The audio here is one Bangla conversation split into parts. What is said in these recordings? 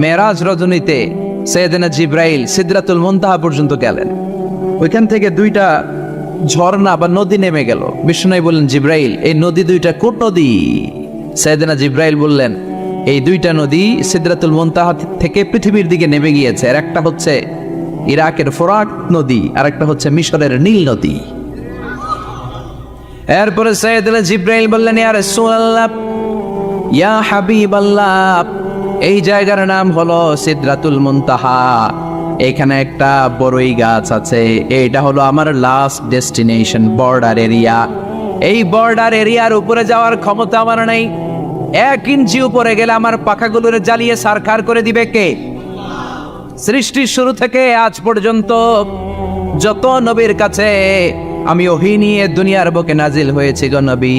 মেরাজ রজনীতে সাইয়েদনা জিব্রাইল সিদরাতুল মুনতাহা পর্যন্ত গেলেন। ওইখান থেকে দুইটা ঝর্ণা বা নদী নেমে গেল। বিষ্ণু বললেন, জিব্রাইল, এই নদী দুইটা কোন নদী? সাইয়েদনা জিব্রাইল বললেন, এই দুইটা নদী সিদরাতুল মুনতাহা থেকে পৃথিবীর দিকে নেমে গিয়েছে। আর একটা হচ্ছে ইরাকের ফোরাত নদী, আর একটা হচ্ছে মিশরের নীল নদী। এরপরে সাইয়েদনা জিব্রাইল বললেন, ইয়া রাসূলুল্লাহ, ইয়া হাবিবাল্লাহ, এই জায়গার নাম হলো সিদরাতুল মুনতাহা। এখানে একটা বড়ই গাছ আছে, এইটা হলো আমার লাস্ট ডেস্টিনেশন, বর্ডার এরিয়া। এই বর্ডার এরিয়ার উপরে যাওয়ার ক্ষমতা আমার নেই। 1 ইঞ্চি উপরে গেলে আমার পাখাগুলোরে জ্বালিয়ে সারখার করে দিবে কে? সৃষ্টির শুরু থেকে আজ পর্যন্ত যত নবীর কাছে আমি ওহী নিয়ে দুনিয়ার বুকে নাজিল হয়েছি গো নবী,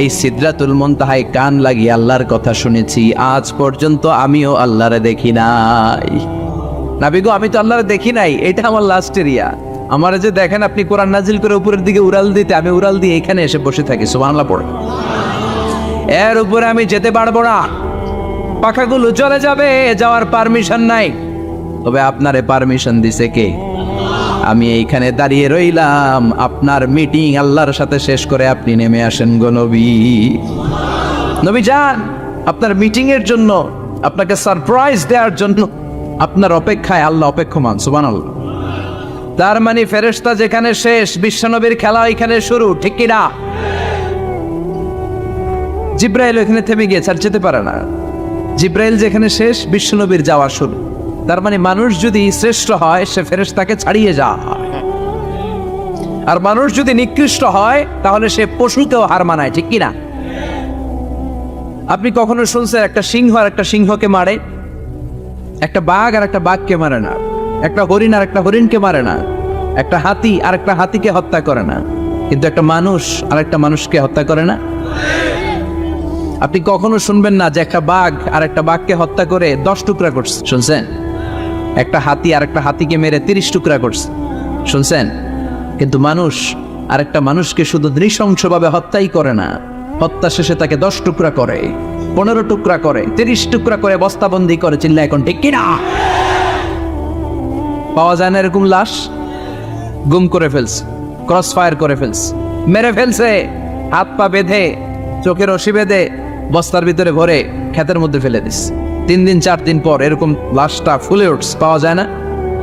এই সিদরাতুল মুনতাহায় কান লাগিয়ে আল্লাহর কথা শুনেছি। আজ পর্যন্ত আমিও আল্লাহরে দেখি নাই। নবী গো, আমি তো আল্লাহরে দেখি নাই, এটা আমার লাস্ট এরিয়া। আমার যে দেখেন আপনি কোরআন নাজিল করে উপরের দিকে উড়াল দিতে, আমি উড়াল দিয়ে এখানে এসে বসে থাকি। সুবহানাল্লাহ পড়ে। এর উপরে আমি যেতে পারবো না, পাখাগুলো চলে যাবে, যাওয়ার পারমিশন নাই। তবে আপনারে পারমিশন দিছে কে? আমি এইখানে দাঁড়িয়ে রইলাম, আপনার মিটিং আল্লাহর সাথে শেষ করে আপনি নেমে আসেন গো নবী। নবী যান, আপনার মিটিং এর জন্য, আপনাকে সারপ্রাইজ দেওয়ার জন্য আপনার অপেক্ষায় আল্লাহ অপেক্ষমান। সুবহানাল্লাহ। তার মানে ফেরেশতা যেখানে শেষ, বিশ্বনবীর খেলা এখানে শুরু, ঠিক কি না? জিব্রাইল এখানে থেমে গিয়েছে, আর যেতে পারে না। জিব্রাইল যেখানে শেষ, বিশ্বনবীর যাওয়া শুরু। তার মানে মানুষ যদি শ্রেষ্ঠ হয়, সে ফেরেশতাকে ছাড়িয়ে যায়। আর মানুষ যদি নিকৃষ্ট হয়, তাহলে সে পশুকেও হার মানায়, ঠিক কি না? আপনি কখনো শুনছেন একটা সিংহ আর একটা সিংহকে মারে? একটা বাঘ আর একটা বাঘকে মারে না। একটা হরিণ আর একটা হরিণকে মারে না। একটা হাতি আর একটা হাতিকে হত্যা করে না। কিন্তু একটা মানুষ আর একটা মানুষকে হত্যা করে না। আপনি কখনো শুনবেন না যে একটা বাঘ আর একটা বাঘকে হত্যা করে 10 টুকরা করছে? শুনছেন? একটা হাতি আর একটা হাতিকে মেরে 30 টুকরা করছে? শুনছেন? কিন্তু মানুষ আর একটা মানুষকে শুধু নৃশংসভাবে হত্যাই করে না, হত্যা শেষে তাকে 10 টুকরা করে, 15 টুকরা করে, 30 টুকরা করে বস্তাবন্দি করে। চিল্লা এখন ঠিক কিনা? পাওয়া যায় না এরকম লাশ? গুম করে ফেলছে, ক্রস ফায়ার করে ফেলছে, মেরে ফেলছে, হাত পা বেঁধে, চোখের রশি বেঁধে বস্তার ভিতরে ভরে ক্ষেতের মধ্যে ফেলে দিস। 3 দিন 4 দিন পর এরকম লাশটা ফুলে উঠছে, পাওয়া যায় না?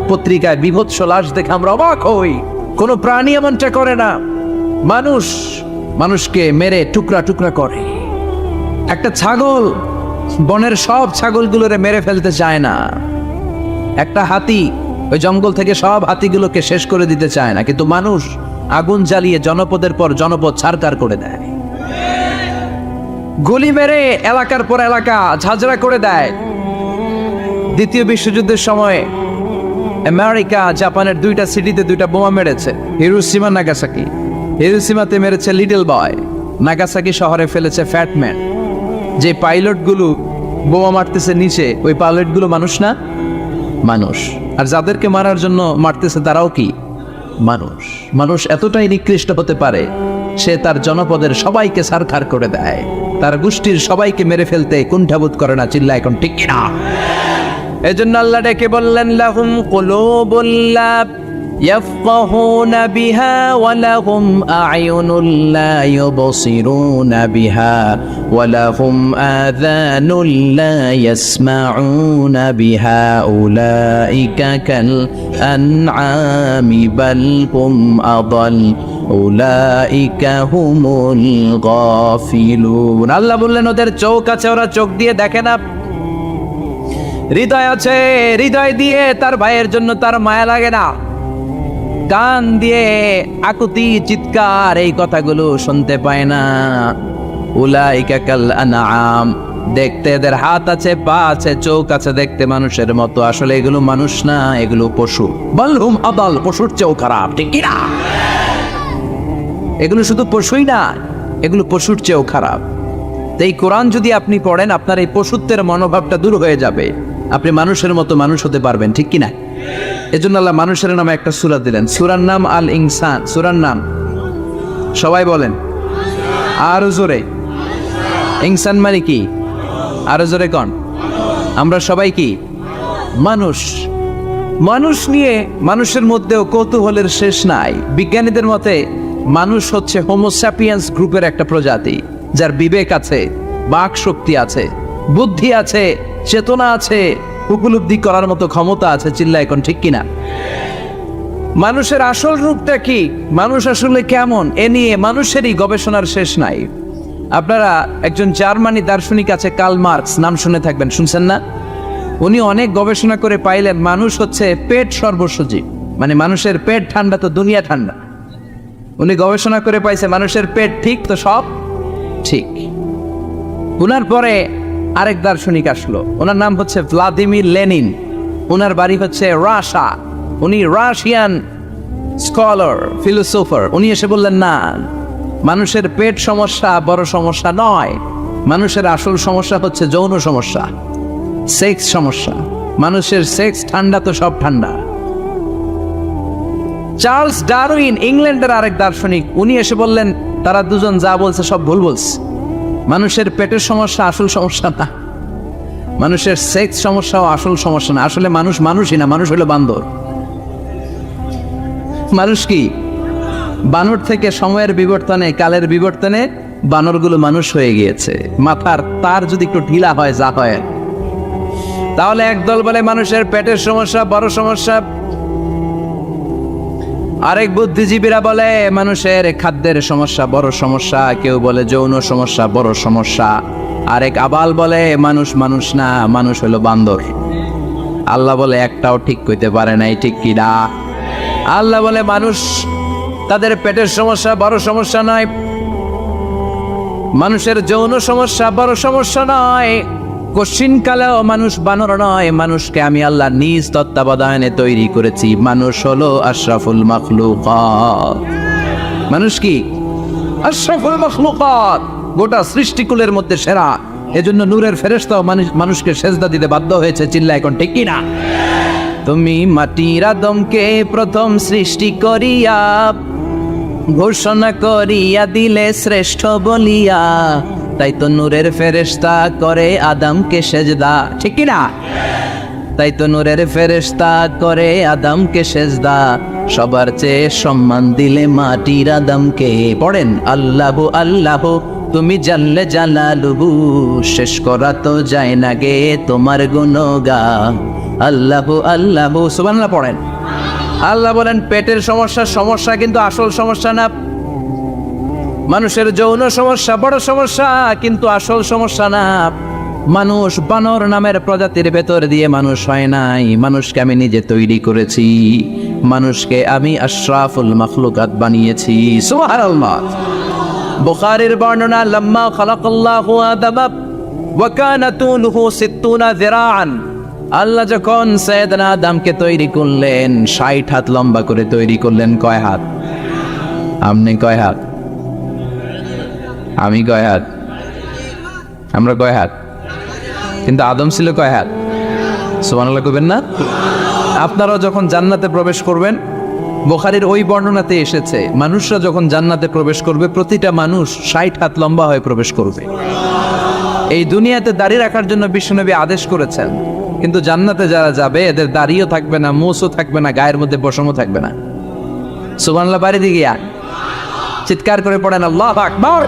পত্রিকায় বিভৎস লাশ দেখে আমরা অবাক হই। কোনো প্রাণী এমনটা করে না। মানুষ মানুষকে মেরে টুকরা টুকরা করে। একটা ছাগল বনের সব ছাগলগুলোরে মেরে ফেলতে চায় না। একটা হাতি ওই জঙ্গল থেকে সব হাতিগুলোকে শেষ করে দিতে চায় না। কিন্তু মানুষ আগুন জ্বালিয়ে জনপদের পর জনপদ ছারখার করে দেয়, গুলি মেরে এলাকার পর এলাকা ঝাঁঝরা করে দেয়। দ্বিতীয় বিশ্বযুদ্ধের সময় আমেরিকা জাপানের 2টা সিটিতে 2টা বোমা মেরেছে, হিরোশিমা নাগাসাকি। হিরোশিমাতে মেরেছে লিটল বয়, নাগাসাকি শহরে ফেলেছে ফ্যাটম্যান। যে পাইলটগুলো বোমা মারতেছে নিচে, ওই পাইলটগুলো মানুষ না? মানুষ। আর যাদেরকে মারার জন্য মারতেছে তারাও কি মানুষ? মানুষ এতটাই নিকৃষ্ট হতে পারে, সে তার জনপদের সবাইকে ছারখার করে দেয়, তার গোষ্ঠীর সবাইকে মেরে ফেলতে কুণ্ঠাবোধ করে না। চিল্লা এখন ঠিক কিনা? এজন্য আল্লাহ ডেকে বললেন, লাহুম কুলুবুল লা ইয়াফকাহুনা বিহা ওয়া লাহুম আ'য়ুনুল লা ইউবসিরুনা বিহা ওয়া লাহুম আযানুল লা ইয়াসমাউনা বিহা উলাইকা কাল আনআমি বাল হুম আদাল উলাইকা হুমুল গাফিলুন। আল্লাহ বললেন, ওদের চোখ আছে, ওরা চোখ দিয়ে দেখে না। হৃদয় আছে, হৃদয় দিয়ে তার ভাইয়ের জন্য তার মায়া লাগে না। কান দিয়ে আকুতি চিৎকার এই কথাগুলো শুনতে পায় না। উলাইকা কাল আনআম, দেখতে এদের হাত আছে, পা আছে, চোখ আছে, দেখতে মানুষের মতো, আসলে এগুলো মানুষ না, এগুলো পশু। বালহুম আদাল, পশুর চেয়েও খারাপ, ঠিক কি না? এগুলো শুধু পশুই না, এগুলো পশুর চেয়েও খারাপ। এই কোরআন যদি আপনি পড়েন, আপনার এই পশুত্বের মনোভাবটা দূর হয়ে যাবে, আপনি মানুষের মতো মানুষ হতে পারবেন, ঠিক কিনা? এজন্য আল্লাহ মানুষের নামে একটা সূরা দিলেন, সূরার নাম আল ইনসান। সূরার নাম সবাই বলেন আরো জোরে। ইনসান মানে কি? আরো জোরে কোন? আমরা সবাই কি মানুষ। মানুষ নিয়ে মানুষের মধ্যেও কৌতূহলের শেষ নাই। বিজ্ঞানীদের মতে মানুষ হচ্ছে হোমোস্যাপিয়েন্স গ্রুপের একটা প্রজাতি, যার বিবেক আছে, বাক শক্তি আছে, বুদ্ধি আছে, চেতনা আছে, উপলব্ধি করার মতো ক্ষমতা আছে। চিল্লা এখন ঠিক কিনা? মানুষের আসল রূপটা কি, মানুষ আসলে কেমন, এ নিয়ে মানুষেরই গবেষণার শেষ নাই। আপনারা একজন জার্মানি দার্শনিক আছে কার্ল মার্কস, নাম শুনে থাকবেন, শুনছেন না? উনি অনেক গবেষণা করে পাইলেন মানুষ হচ্ছে পেট সর্বস্ব জীব, মানে মানুষের পেট ঠান্ডা তো দুনিয়া ঠান্ডা। উনি গবেষণা করে পাইছে মানুষের পেট ঠিক তো সব ঠিক। উনার পরে আরেক দার্শনিক আসলো, ওনার নাম হচ্ছে ভ্লাদিমির লেনিন। ওনার বাড়ি হচ্ছে রাশিয়া, উনি রাশিয়ান স্কলার, ফিলোসোফার। উনি এসে বললেন না, মানুষের পেট সমস্যা বড় সমস্যা নয়, মানুষের আসল সমস্যা হচ্ছে যৌন সমস্যা, সেক্স সমস্যা। মানুষের সেক্স ঠান্ডা তো সব ঠান্ডা। চার্লস ডারউইন, ইংল্যান্ডের আরেক দার্শনিক, উনি এসে বললেন তারা দুজন যা বলছে সব ভুল বলছে। মানুষের পেটের সমস্যা আসল সমস্যা না, মানুষের সেক্স সমস্যাও আসল সমস্যা না। আসলে মানুষ মানুষই না, মানুষ হলো বান্দর। মানুষ কি? বানর থেকে সময়ের বিবর্তনে, কালের বিবর্তনে বানরগুলো মানুষ হয়ে গিয়েছে। মাথার তার যদি একটু ঢিলা হয়, যা হয়, তাহলে একদল বলে মানুষের পেটের সমস্যা বড় সমস্যা, আরেক বুদ্ধিজীবীরা বলে মানুষের খাদ্যের সমস্যা বড় সমস্যা, কেউ বলে যৌন সমস্যা বড় সমস্যা, আরেক আবাল বলে মানুষ মানুষ না, মানুষ হলো বান্দর। আল্লাহ বলে একটাও ঠিক কইতে পারে নাই, ঠিক কি না? আল্লাহ বলে মানুষ তাদের পেটের সমস্যা বড় সমস্যা নয়, মানুষের যৌন সমস্যা বড় সমস্যা নয়, কশিন কালেও মানুষ বানর নয়। মানুষকে আমি আল্লাহ নিজ তত্ত্বাবধানে তৈরি করেছি। মানুষ হলো আশরাফুল মাখলুকাত। মানুষ কি? আশরাফুল মাখলুকাত, গোটা সৃষ্টিকুলের মধ্যে সেরা। এজন্য নূরের ফেরেশতাও মানুষকে সেজদা দিতে বাধ্য হয়েছে। চিল্লা এখন ঠিক কিনা? তুমি মাটির আদমকে প্রথম সৃষ্টি করিয়া ঘোষণা করিয়া দিলে শ্রেষ্ঠ বলিয়া, তাই তো নূরের ফেরেশতা করে আদমকে সেজদা, ঠিক কি না? তাই তো নূরের ফেরেশতা করে আদমকে সেজদা, সবার চেয়ে সম্মান দিলে মাটির আদমকে। পড়েন আল্লাহু আল্লাহু তুমি জানলে জালালুহু, শেষ করা তো যায় না গে তোমার গুণগান। আল্লাহু আল্লাহু সুবহানাল্লাহ পড়েন। আল্লাহ বলেন পেটের সমস্যা সমস্যা, কিন্তু আসল সমস্যা না। মানুষের যৌন সমস্যা বড় সমস্যা, কিন্তু আসল সমস্যা না। মানুষ বানর নামের প্রজাতির ভেতর দিয়ে মানুষ হয় নাই, মানুষকে আমি নিজে তৈরি করেছি। মানুষকে আমি আশরাফুল মাখলুকাত বানিয়েছি। সুবহানাল্লাহ। বুখারীর বর্ণনা, লাম্মা খালাকাল্লাহু আদম ওয়া কানা তুলুহু 60 যিরাআন। আল্লাহ যখন সাইয়েদনা আদমকে তৈরি করলেন 60 হাত লম্বা করে তৈরি করলেন। কয় হাত? আপনি কয় হাত? আমি কয় হাত? আমরা কয় হাত? কিন্তু আদম ছিল কয় হাত? সুবহানাল্লাহ কইবেন না? আপনারাও যখন জান্নাতে প্রবেশ করবেন, বুখারীর ওই বর্ণনাতে এসেছে মানুষরা যখন জান্নাতে প্রবেশ করবে প্রতিটা মানুষ 60 হাত লম্বা হয়ে প্রবেশ করবে। এই দুনিয়াতে দাড়ি রাখার জন্য বিশ্বনবী আদেশ করেছেন, কিন্তু জান্নাতে যারা যাবে এদের দাড়িও থাকবে না, মোছও থাকবে না, গায়ের মধ্যে পশমও থাকবে না। সুবহানাল্লাহ বাড়ি দিয়ে গিয়া চিৎকার করে পড়েন আল্লাহু আকবার।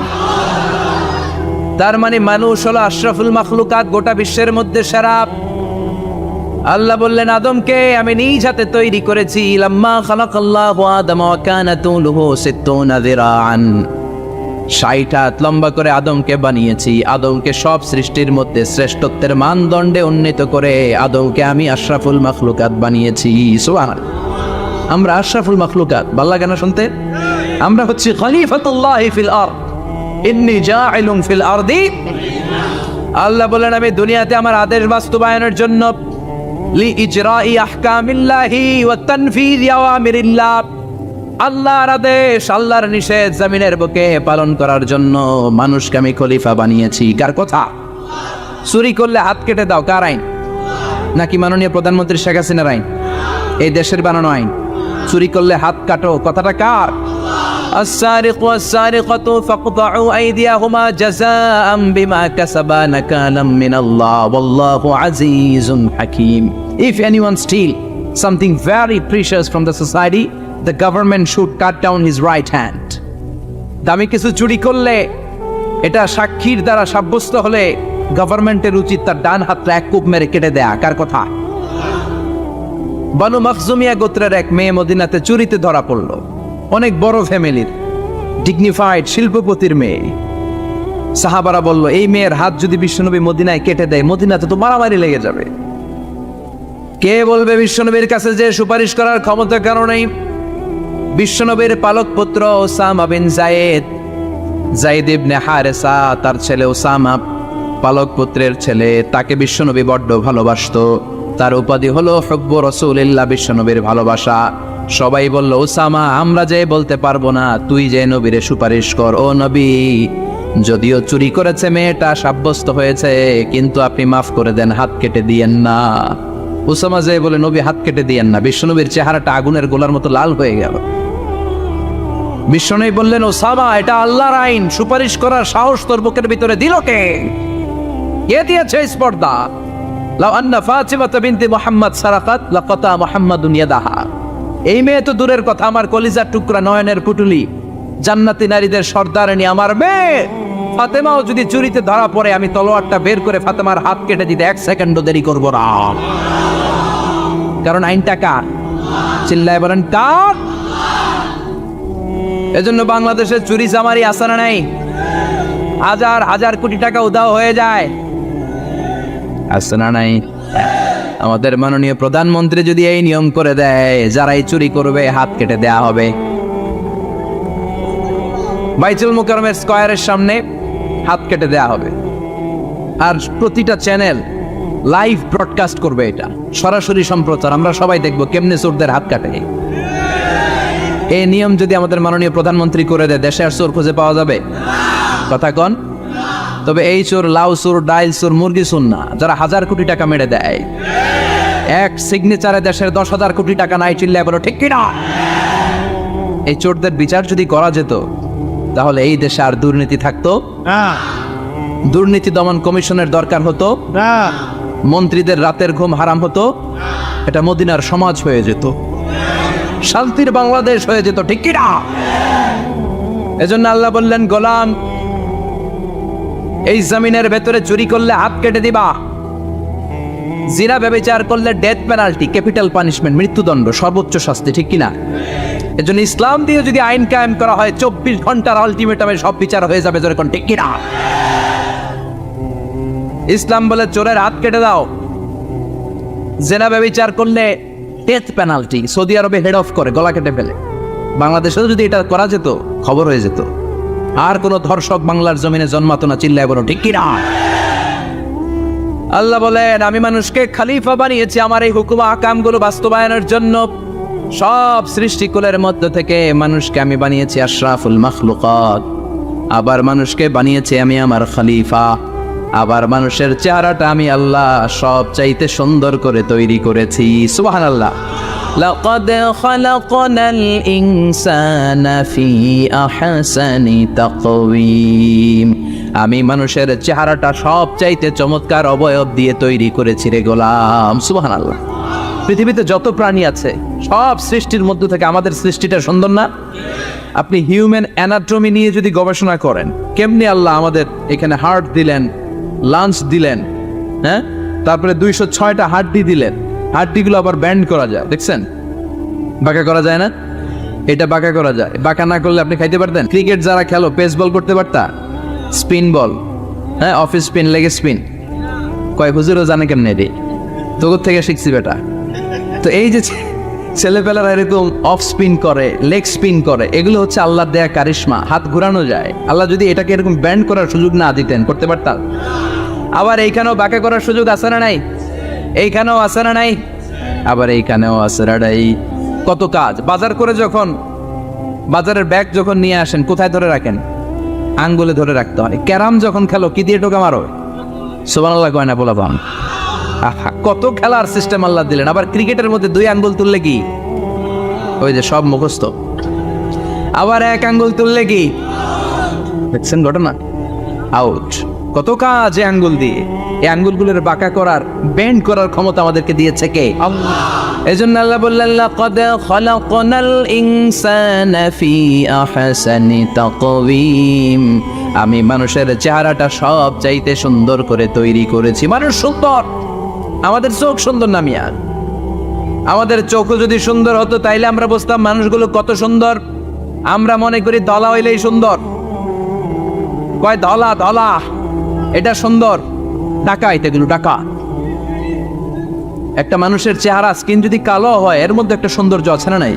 তার মানে মানুষ হলো আশরাফুল মাখলুকাত, গোটা বিশ্বের মধ্যে সেরা। আল্লাহ বললেন আদমকে আমি নিজ হাতে তৈরি করেছি। লাম্মা খালাকাল্লাহু আদম ওয়া কানা তুলুহু 60 যিরাআন, 60 হাত লম্বা করে আদমকে বানিয়েছি। আদমকে সব সৃষ্টির মধ্যে শ্রেষ্ঠত্বের মানদণ্ডে উন্নীত করে আদমকে আমি আশরাফুল মাখলুকাত বানিয়েছি। সুবহানাল্লাহ। আমরা আশরাফুল মাখলুকাত, ভালো লাগে না শুনতে? আমরা হচ্ছি খলিফাতুল্লাহি ফিল আরদ, ইন্নী জাইলুন ফিল আরদি। আল্লাহ বলেন আমি দুনিয়াতে আমার আদেশ বাস্তবায়নের জন্য লিইজরাই আহকামিল্লাহি ওয়া তানফীযি আওয়ামিরিল্লাহ, আল্লাহর আদেশ আল্লাহর নিষেধ জমিনের বুকে পালন করার জন্য মানুষকে আমি খলিফা বানিয়েছি। কার কথা? চুরি করলে হাত কেটে দাও, কার আইন? নাকি মাননীয় প্রধানমন্ত্রী শেখ হাসিনার আইন? এই দেশের বানানো আইন। চুরি করলে হাত কাটো, কথাটা কার? السارق والسارقة فاقطعوا أيديهما جزاء بما كسبا نكالا من الله والله عزيز حكيم. If anyone steal something very precious from the society, the government should cut down his right hand. দামি কিছু চুরি করলে এটা সাক্ষীর দ্বারা সাব্যস্ত হলে গভর্নমেন্টের উচিত তার ডান হাতটা এক কূপ মেরে কেটে দেয়া। কার কথা? বানু মখজুমিয়া গোত্রের এক মেয়ে মদিনাতে চুরিতে ধরা পড়লো। অনেক বড় ফ্যামিলির, ডিগনিফাইড শিল্পপতির মেয়ে। সাহাবারা বলল, এই মেয়ের হাত যদি বিশ্বনবী মদিনায় কেটে দেয়, মদিনাতে তো মারামারি লেগে যাবে। কে বলবে বিশ্বনবীর কাছে যে সুপারিশ করার ক্ষমতা কারণে? বিশ্বনবীর পালক পুত্র ওসামা বিন যায়েদ, যায়েদ ইবনে হারেসা, তার ছেলে ওসামা পালক পুত্রের ছেলে, তাকে বিশ্বনবী বড্ড ভালোবাসতো। তার উপাধি হলো হুব্বু রাসূলিল্লাহ, বিশ্বনবীর ভালোবাসা। সবাই বলল, ওসামা আমরা যে বলতে পারবো না, তুই যে নবীরে সুপারিশ কর। ও নবী, যদিও চুরি করেছে মেয়েটা, সাব্যস্ত হয়েছে, কিন্তু আপনি মাফ করে দেন, হাত কেটে দিয়েন না। ওসামা যে বলে, নবী হাত কেটে দিয়েন না। বিশ্বনবীর চেহারাটা আগুনের গোলার মতো লাল হয়ে গেল। বিশ্বনবী বললেন, ওসামা এটা আল্লাহর আইন, সুপারিশ করার সাহস তোর বুকের ভিতরে দিল কে? কে দিয়েছে স্পর্ধা? লাউ আন্না ফাতিমাতা বিনতি মুহাম্মদ সারাকাত লাকাতা মুহাম্মাদুন ইয়াদাহা। এই মেয়ে তো দূরের কথা, আমার কলিজার টুকরা, নয়নের পুটুলি, জান্নাতি নারীদের সর্দারিনী আমার মেয়ে ফাতেমাও যদি চুরিতে ধরা পড়ে, আমি তলোয়ারটা বের করে ফাতেমার হাত কেটে দিতে এক সেকেন্ডও দেরি করব না। কারণ আইনটা কার? চিল্লায় বলেন কার? এজন্য বাংলাদেশের চুরি চামারি আছে না নাই? হাজার হাজার কোটি টাকা উধাও হয়ে যায়, আছে না নাই? আমাদের মাননীয় প্রধানমন্ত্রী যদি এই নিয়ম করে দেয়, যারাই চুরি করবে হাত কেটে দেয়া হবে। বাইতুল মুকাররমের স্কয়ারের সামনে হাত কেটে দেয়া হবে। আর প্রতিটা চ্যানেল লাইভ ব্রডকাস্ট করবে, এটা সরাসরি সম্প্রচার, আমরা সবাই দেখবো কেমনে চোরদের হাত কাটে। এই নিয়ম যদি আমাদের মাননীয় প্রধানমন্ত্রী করে দেয়, দেশে আর চোর খুঁজে পাওয়া যাবে? কথা কন। তবে এই চোর লাউ চোর, ডাইল চোর, মুরগি চোর না, যারা হাজার কোটি টাকা মেরে দেয়। এক সিগনেচারে দেশের 10,000 কোটি টাকা নাই, চিল্লায় বলো ঠিক কিনা? এই চোরদের বিচার যদি করা যেত, তাহলে এই দেশে আর দুর্নীতি থাকতো না। দুর্নীতি দমন কমিশনের দরকার হতো না। মন্ত্রীদের রাতের ঘুম হারাম হতো। এটা মদিনার সমাজ হয়ে যেত, শান্তির বাংলাদেশ হয়ে যেত, ঠিক কিনা? এজন্য আল্লাহ বললেন, গোলাম এই জমিনের ভেতরে চুরি করলে হাত কেটে দিবা, জিনা ব্যভিচার করলে ডেথ পেনাল্টি, ক্যাপিটাল পানিশমেন্ট, মৃত্যুদণ্ড, সর্বোচ্চ শাস্তি, ঠিক কিনা? এজন্য ইসলাম দিয়ে যদি আইন কায়েম করা হয়, 24 ঘন্টার আলটিমেটামে সব বিচার হয়ে যাবে, যেরকম, ঠিক কিনা? ইসলাম বলে চোরের হাত কেটে দাও। জিনা ব্যভিচার করলে ডেথ পেনাল্টি, সৌদি আরবে হেড অফ করে, গলা কেটে ফেলে। বাংলাদেশেও যদি এটা করা যেত, খবর হয়ে যেত, আর কোন ধর্ষক বাংলার জমিনে জন্মাতো না, চিল্লায় বলো ঠিক কিনা? আল্লাহ বলেন, আমি মানুষকে খলিফা বানিয়েছি আমার এই হুকুম আহকামগুলো বাস্তবায়নের জন্য। সব সৃষ্টিকুলের মধ্য থেকে মানুষকে আমি বানিয়েছি আশরাফুল মাখলুকাত। আবার মানুষকে বানিয়েছি আমি আমার খলিফা। আবার মানুষের চেহারাটা আমি আল্লাহ সব চাইতে সুন্দর করে তৈরি করেছি। সুবহানাল্লাহ। লাকাদ খালাকনাল ইনসানা ফি আহসানি তাকওয়িম। আমি মানুষের চেহারাটা সব চাইতে চমৎকার অবয়ব দিয়ে তৈরি করেছি রে গোলাম। সুবহানাল্লাহ। পৃথিবীতে যত প্রাণী আছে সব সৃষ্টির মধ্য থেকে আমাদের সৃষ্টিটা সুন্দর না? আপনি হিউম্যান অ্যানাটমি নিয়ে যদি গবেষণা করেন, কেমনি আল্লাহ আমাদের এখানে হার্ট দিলেন, লাঞ্চ দিলেন, হ্যাঁ, তারপরে 206টা হাড্ডি দিলেন। হাড্ডিগুলো আবার ব্যান্ড করা যায়, দেখছেন? বাঁকা করা যায় না? এটা বাঁকা করা যায়। বাঁকা না করলে আপনি খাইতে পারতেন? ক্রিকেট যারা খেলো, পেস বল করতে পারতা? স্পিন বল, হ্যাঁ, অফিস স্পিন, লেগ স্পিন, কয় হুজুরও জানে কেমনে রে, তোর থেকে শিখছি বেটা। তো এই যে ছেলেপেলারা এরকম অফ স্পিন করে, লেগ স্পিন করে, এগুলো হচ্ছে আল্লাহর দেয়া কারিশমা। হাত ঘুরানো যায়। আল্লাহ যদি এটাকে এরকম ব্যান্ড করার সুযোগ না দিতেন, করতে পারতাম? আবার এইখানেও বাঁকা করার সুযোগ আছে না নাই? এইখানেও আছে না নাই? আবার এইখানেও আছে না নাই? কত কাজ। বাজার করে যখন বাজারের ব্যাগ যখন নিয়ে আসেন, কোথায় ধরে রাখেন? আঙ্গুলে ধরে রাখতে হয়। ক্যারাম যখন খেলো, কি দিয়ে টোকা মারো? সুবহানাল্লাহ কয় না বলা পান? আহা, কত খেলার সিস্টেম আল্লাহ দিলেন। আবার ক্রিকেটের মধ্যে 2 আঙ্গুল তুললে কি ওই যে সব মুখস্থ। আবার এক আঙ্গুল তুললে কি দেখছেন ঘটনা, আউট। কত কাজ এই আঙ্গুল দিয়ে, এই আঙ্গুলগুলোর বাঁকা করার, বেন্ড করার ক্ষমতা আমাদেরকে দিয়েছে কে? আল্লাহ। এজন্য আল্লাহ বললেন লাকাদ খালাকনাল ইনসানা ফি আহসানি তাকওয়িম, আমি মানুষের চেহারাটা সব চাইতে সুন্দর করে তৈরি করেছি। মানুষ সুন্দর, আমাদের চোখ সুন্দর না মিয়া? আমাদের চোখ যদি সুন্দর হতো তাইলে আমরা বুঝতাম মানুষগুলো কত সুন্দর। আমরা মনে করি দলা হইলেই সুন্দর, কয় দলা দলা এটা সুন্দর, ডাকাইত, এগুলো ডাকাত। একটা মানুষের চেহারা স্কিন যদি কালো হয় এর মধ্যে একটা সৌন্দর্য আছে না নাই?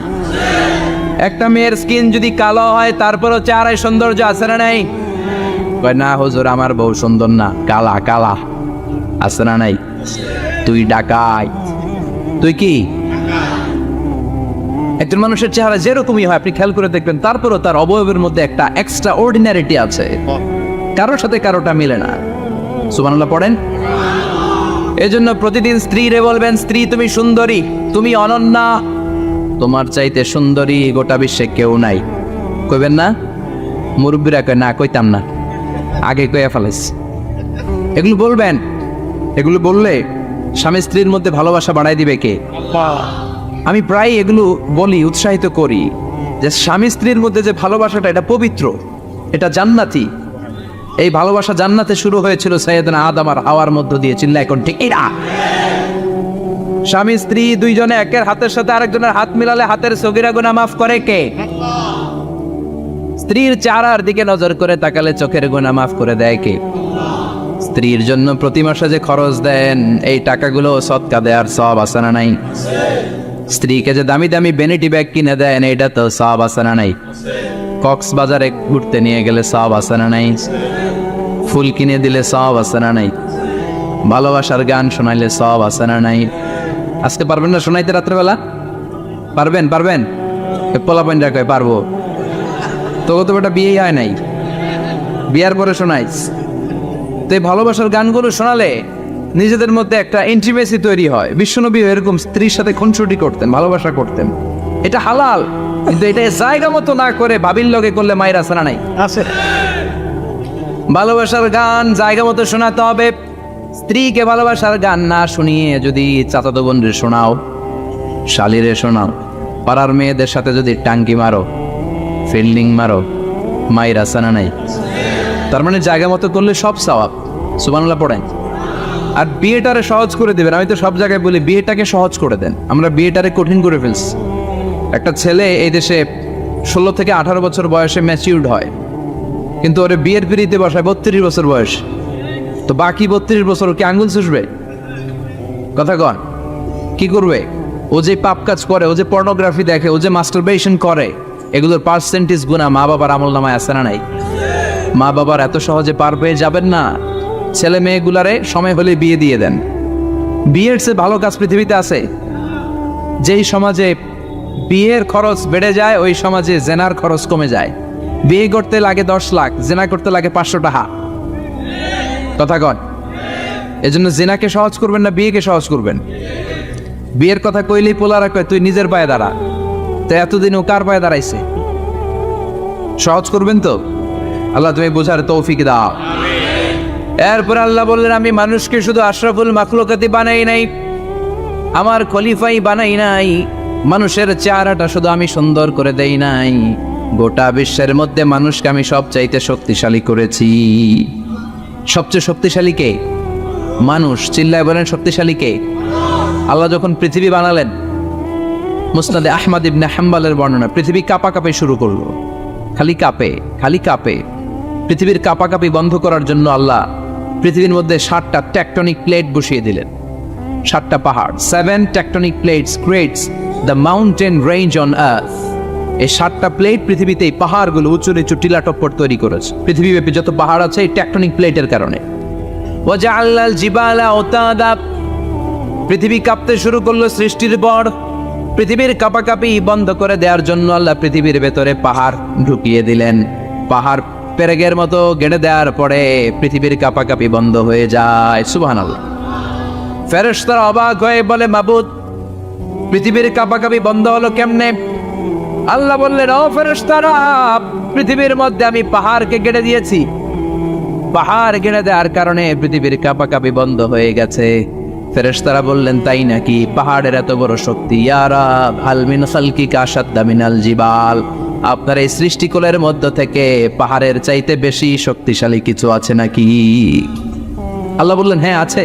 একটা মেয়ের স্কিন যদি কালো হয় তারপরও চেহারায় সৌন্দর্য আছে না নাই? কয় না হুজুর আমার বউ সুন্দর না, কালা কালা। আছে না নাই? তুই ডাকাই, তুই কি? একজন মানুষের চেহারা যেরকমই হয় আপনি খেয়াল করে দেখবেন তারপরও তার অবয়বের মধ্যে একটা এক্সট্রা অর্ডিনারিটি আছে, কারোর সাথে কারোটা মিলে না। সুবহানাল্লাহ পড়েন। এজন্য প্রতিদিন স্ত্রীরে বলবেন, স্ত্রী তুমি সুন্দরী, তুমি অনন্যা, তোমার চাইতে সুন্দরী গোটা বিশ্বে কেউ নাই। কইবেন না? মুরব্বীরা কয় না, কইতাম না, আগে কইয়া ফেলেছ। এগুলো বলবেন, এগুলো বললে স্বামী স্ত্রীর মধ্যে ভালোবাসা বাড়াই দিবে কে? আমি প্রায় এগুলো বলি, উৎসাহিত করি যে স্বামী স্ত্রীর মধ্যে যে ভালোবাসাটা এটা পবিত্র, এটা জান্নাতি। এই ভালোবাসা জান্নাতে শুরু হয়েছিল সাইয়েদনা আদম আর হাওয়ার মধ্য দিয়ে। চিল্লা এখন ঠিক না? স্বামী স্ত্রী দুইজনে একের হাতের সাথে আরেকজনের হাত মিলালে হাতের সগীরা গুনাহ মাফ করে কে? স্ত্রীর চেহারার দিকে নজর করে তাকালে চোখের গুনাহ মাফ করে দেয় কে? স্ত্রীর জন্য প্রতি মাসে যে খরচ দেন এই টাকাগুলো সদকা দেওয়ার সওয়াব আছে না নাই? স্ত্রীকে যে দামি দামি ভ্যানিটি ব্যাগ কিনে দেন এটা তো সওয়াব আছে না নাই? কক্সবাজারে ঘুরতে নিয়ে গেলে সওয়াব আছে না নাই? ফুল কিনে দিলে সওয়াব আছে না নাই? ভালোবাসার গান শোনাইলে সওয়াব আছে না নাই? আজকে পারবেন না শোনাইতে রাত্রেবেলা? পারবেন? পারবেন? পোলাপাইন কয় পারবো। তোকে তো বেটা বিয়েই হয় নাই, বিয়ার পরে শোনাইস। তো এই ভালোবাসার গানগুলো শোনালে নিজেদের মধ্যে একটা ইন্টিমেসি তৈরি হয়। বিশ্বনবী এরকম স্ত্রীর সাথে খুনসুটি করতেন, ভালোবাসা করতেন। এটা হালাল, কিন্তু এটা জায়গা মতো না করে ভাবির লগে করলে মায়ের আছে না নাই? আছে। ভালোবাসার গান জায়গা মতো শোনাতে হবে। স্ত্রীকে ভালোবাসার গান না শুনিয়ে যদি চাচাতো বোনরে শোনাও, শালিরে শোনাও, পাড়ার মেয়েদের সাথে যদি টাঙ্কি মারো, ফিল্ডিং মারো, মায়ের আছে না নাই? তার মানে জায়গা মতো করলে সব সওয়াব। সুবহানাল্লাহ পড়েন। আর বিয়েটারে সহজ করে দেবেন। আমি তো সব জায়গায় বলি বিয়েটাকে সহজ করে দেন, আমরা বিয়েটারে কঠিন করে ফেলছি। একটা ছেলে এই দেশে 16 থেকে 18 বছর বয়সে ম্যাচিউরড হয়, কিন্তু ওরে বিয়ের পিড়িতে বসায় 32 বছর বয়স। তো বাকি 32 বছর কি আঙ্গুল চুষবে? কথা কন, কি করবে? ও যে পাপ কাজ করে, ও যে পর্নোগ্রাফি দেখে, ও যে মাস্টারবেশন করে, এগুলোর পার্সেন্টেজ গুণা মা বাবার আমল নামায় আছে না নাই? মা বাবার এত সহজে পার পেয়ে যাবেন না। ছেলে মেয়েগুলারে সময় হলে বিয়ে দিয়ে দেন। বিয়ের চেয়ে ভালো কাজ পৃথিবীতে আছে? যেই সমাজে বিয়ের খরচ বেড়ে যায় ওই সমাজে জেনার খরচ কমে যায়। বিয়ে করতে লাগে 10 লাখ, জেনা করতে লাগে 500 টাকা। কথা কন। এজন্য জেনাকে সহজ করবেন না বিয়েকে সহজ করবেন? বিয়ের কথা কইলেই পোলারা কয় তুই নিজের পায়ে দাঁড়া। তো এতদিন ও কার পায়ে দাঁড়াইছে? সহজ করবেন তো? আল্লাহ তুমি বোঝার তৌফিক দাও। এরপর আল্লাহ বললেন আমি মানুষকে শুধু আশরাফুল মাখলুকাতি বানাই নাই, আমার খলিফাই বানাই নাই। মানুষের চেহারাটা শুধু আমি সুন্দর করে দেই নাই, গোটা বিশ্বের মধ্যে মানুষকে আমি সবচাইতে শক্তিশালী করেছি। সবচেয়ে শক্তিশালী কে? মানুষ। চিল্লায় বলেন শক্তিশালী কে? আল্লাহ যখন পৃথিবী বানালেন, মুসনাদে আহমদ ইবনে হাম্বলের বর্ণনা, পৃথিবী কাঁপাকাঁপি শুরু করলো। খালি কাঁপে, খালি কাঁপে। পৃথিবীর কাঁপাকাঁপি বন্ধ করার জন্য আল্লাহ পৃথিবীর মধ্যে 7টা টেকটনিক প্লেট বসিয়ে দিলেন। 7টা পাহাড়। 7 tectonic plates creates the mountain range on earth. এই 7টা প্লেট পৃথিবীতে এই পাহাড়গুলো উঁচু নিচু টিলা টপ্পর তৈরি করেছে। পৃথিবীব্যাপী যত পাহাড় আছে এই টেকটনিক প্লেটের কারণে। ওয়াজআলাল জিবালা আওতাদা, পৃথিবী কাঁপতে শুরু করলো সৃষ্টির পর। পৃথিবীর কাঁপাকাঁপি বন্ধ করে দেওয়ার জন্য আল্লাহ পৃথিবীর ভেতরে পাহাড় ঢুকিয়ে দিলেন। পাহাড় পেরেগের মতো গেড়ে দেওয়ার পরে পৃথিবীর কাঁপাকাঁপি বন্ধ হয়ে যায়। সুবহানাল্লাহ। ফেরেশতারা অবাক হয়ে বলে মাবুদ, পৃথিবীর কাঁপাকাঁপি বন্ধ হলো কেমনে? আল্লাহ বললেন, ও ফেরেশতারা, পৃথিবীর মধ্যে আমি পাহাড়কে গেড়ে দিয়েছি। পাহাড় গেড়ে দেওয়ার কারণে পৃথিবীর কাঁপাকাঁপি বন্ধ হয়ে গেছে। ফেরেশতারা বললেন, তাই নাকি? পাহাড়ের এত বড় শক্তি? ইয়া রাব, হাল মিন খালকিকা আশাদ্দা মিনাল জিবাল। আপনার এই সৃষ্টিকুলের মধ্য থেকে পাহাড়ের চাইতে বেশি শক্তিশালী কিছু আছে নাকি? আল্লাহ বললেন, হ্যাঁ আছে।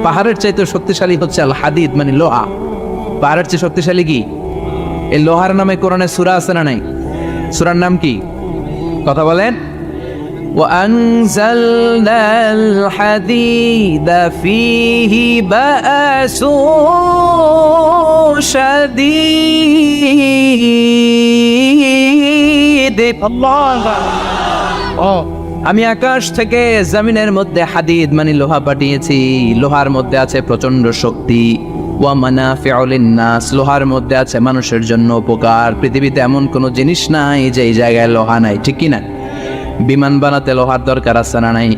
পাহাড়ের চাইতে শক্তিশালী হচ্ছে আল হাদিদ, মানে লোহা। পাহাড়ের চেয়ে শক্তিশালী কি? এই লোহার নামে কোরআনে সূরা আছে না নাই? সূরার নাম কি? কথা বলেন। وأنزلنا الحديد فيه بأس شديد الله আমি আকাশ থেকে জমিনের মধ্যে হাদিদ মানে লোহা পাঠিয়েছি। লোহার মধ্যে আছে প্রচন্ড শক্তি। ওয়া মানাফিউ লিন-নাস, লোহার মধ্যে আছে মানুষের জন্য উপকার। পৃথিবীতে এমন কোনো জিনিস নাই যে এই জায়গায় লোহা নাই, ঠিক কি না? বিমান বানাতে লোহার দরকার আছে না নাই?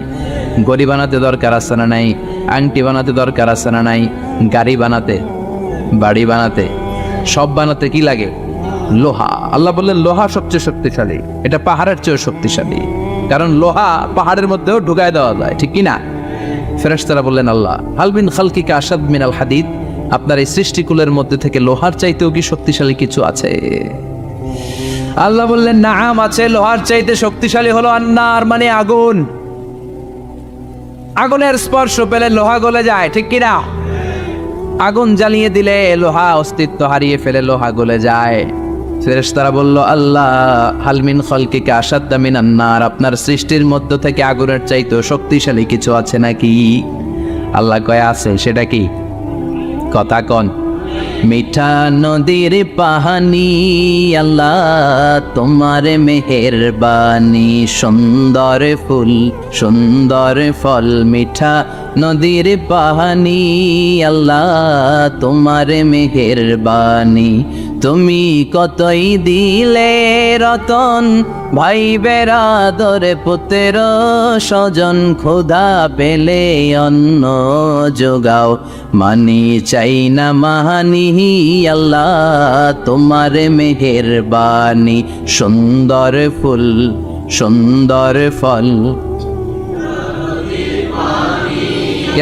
গড়ি বানাতে দরকার আছে না নাই? আংটি বানাতে দরকার আছে না নাই? গাড়ি বানাতে, বাড়ি বানাতে, সব বানাতে কি লাগে? লোহা। আল্লাহ বললেন, লোহা সবচেয়ে শক্তিশালী। এটা পাহাড়ের চেয়েও শক্তিশালী, কারণ লোহা পাহাড়ের মধ্যেও ঢুকায় দেওয়া যায়, ঠিক কি না? ফেরেশতারা বললেন, আল্লাহ, হাল মিন খালকিকা আশাদ মিনাল হাদিদ, আপনার এই সৃষ্টিকুলের মধ্যে থেকে লোহার চাইতেও কি শক্তিশালী কিছু আছে? আল্লাহ বললেন, নাআম আছে। লোহার চাইতে শক্তিশালী হলো আন্নার, মানে আগুন। আগুনের স্পর্শ পেলে লোহা গলে যায়, ঠিক কি না? আগুন জ্বালিয়ে দিলে লোহা অস্তিত্ব হারিয়ে ফেলে, লোহা গলে যায়। ফেরেশতারা বলল, আল্লাহ, হাল মিন খালকিকা আশাদ্দা মিনান নার, আপনার সৃষ্টির মধ্য থেকে আগুনের চাইতেও শক্তিশালী কিছু আছে নাকি? আল্লাহ কয়, আছে। সেটা কি? কথা কন। মিঠা নদীর পাহানি, আল্লাহ তোমার মেহেরবানি, সুন্দর ফুল সুন্দর ফল, মিঠা নদীর পাহানি, আল্লাহ তোমার মেহেরবানি। তুমি কতই দিলে রতন, ভাই বেরাদর পুত্র স্বজন, ক্ষুধা পেলে অন্ন যোগাও, মানি চাই না মাহানি, আল্লাহ তোমার মেহেরবানি, সুন্দর ফুল সুন্দর ফল,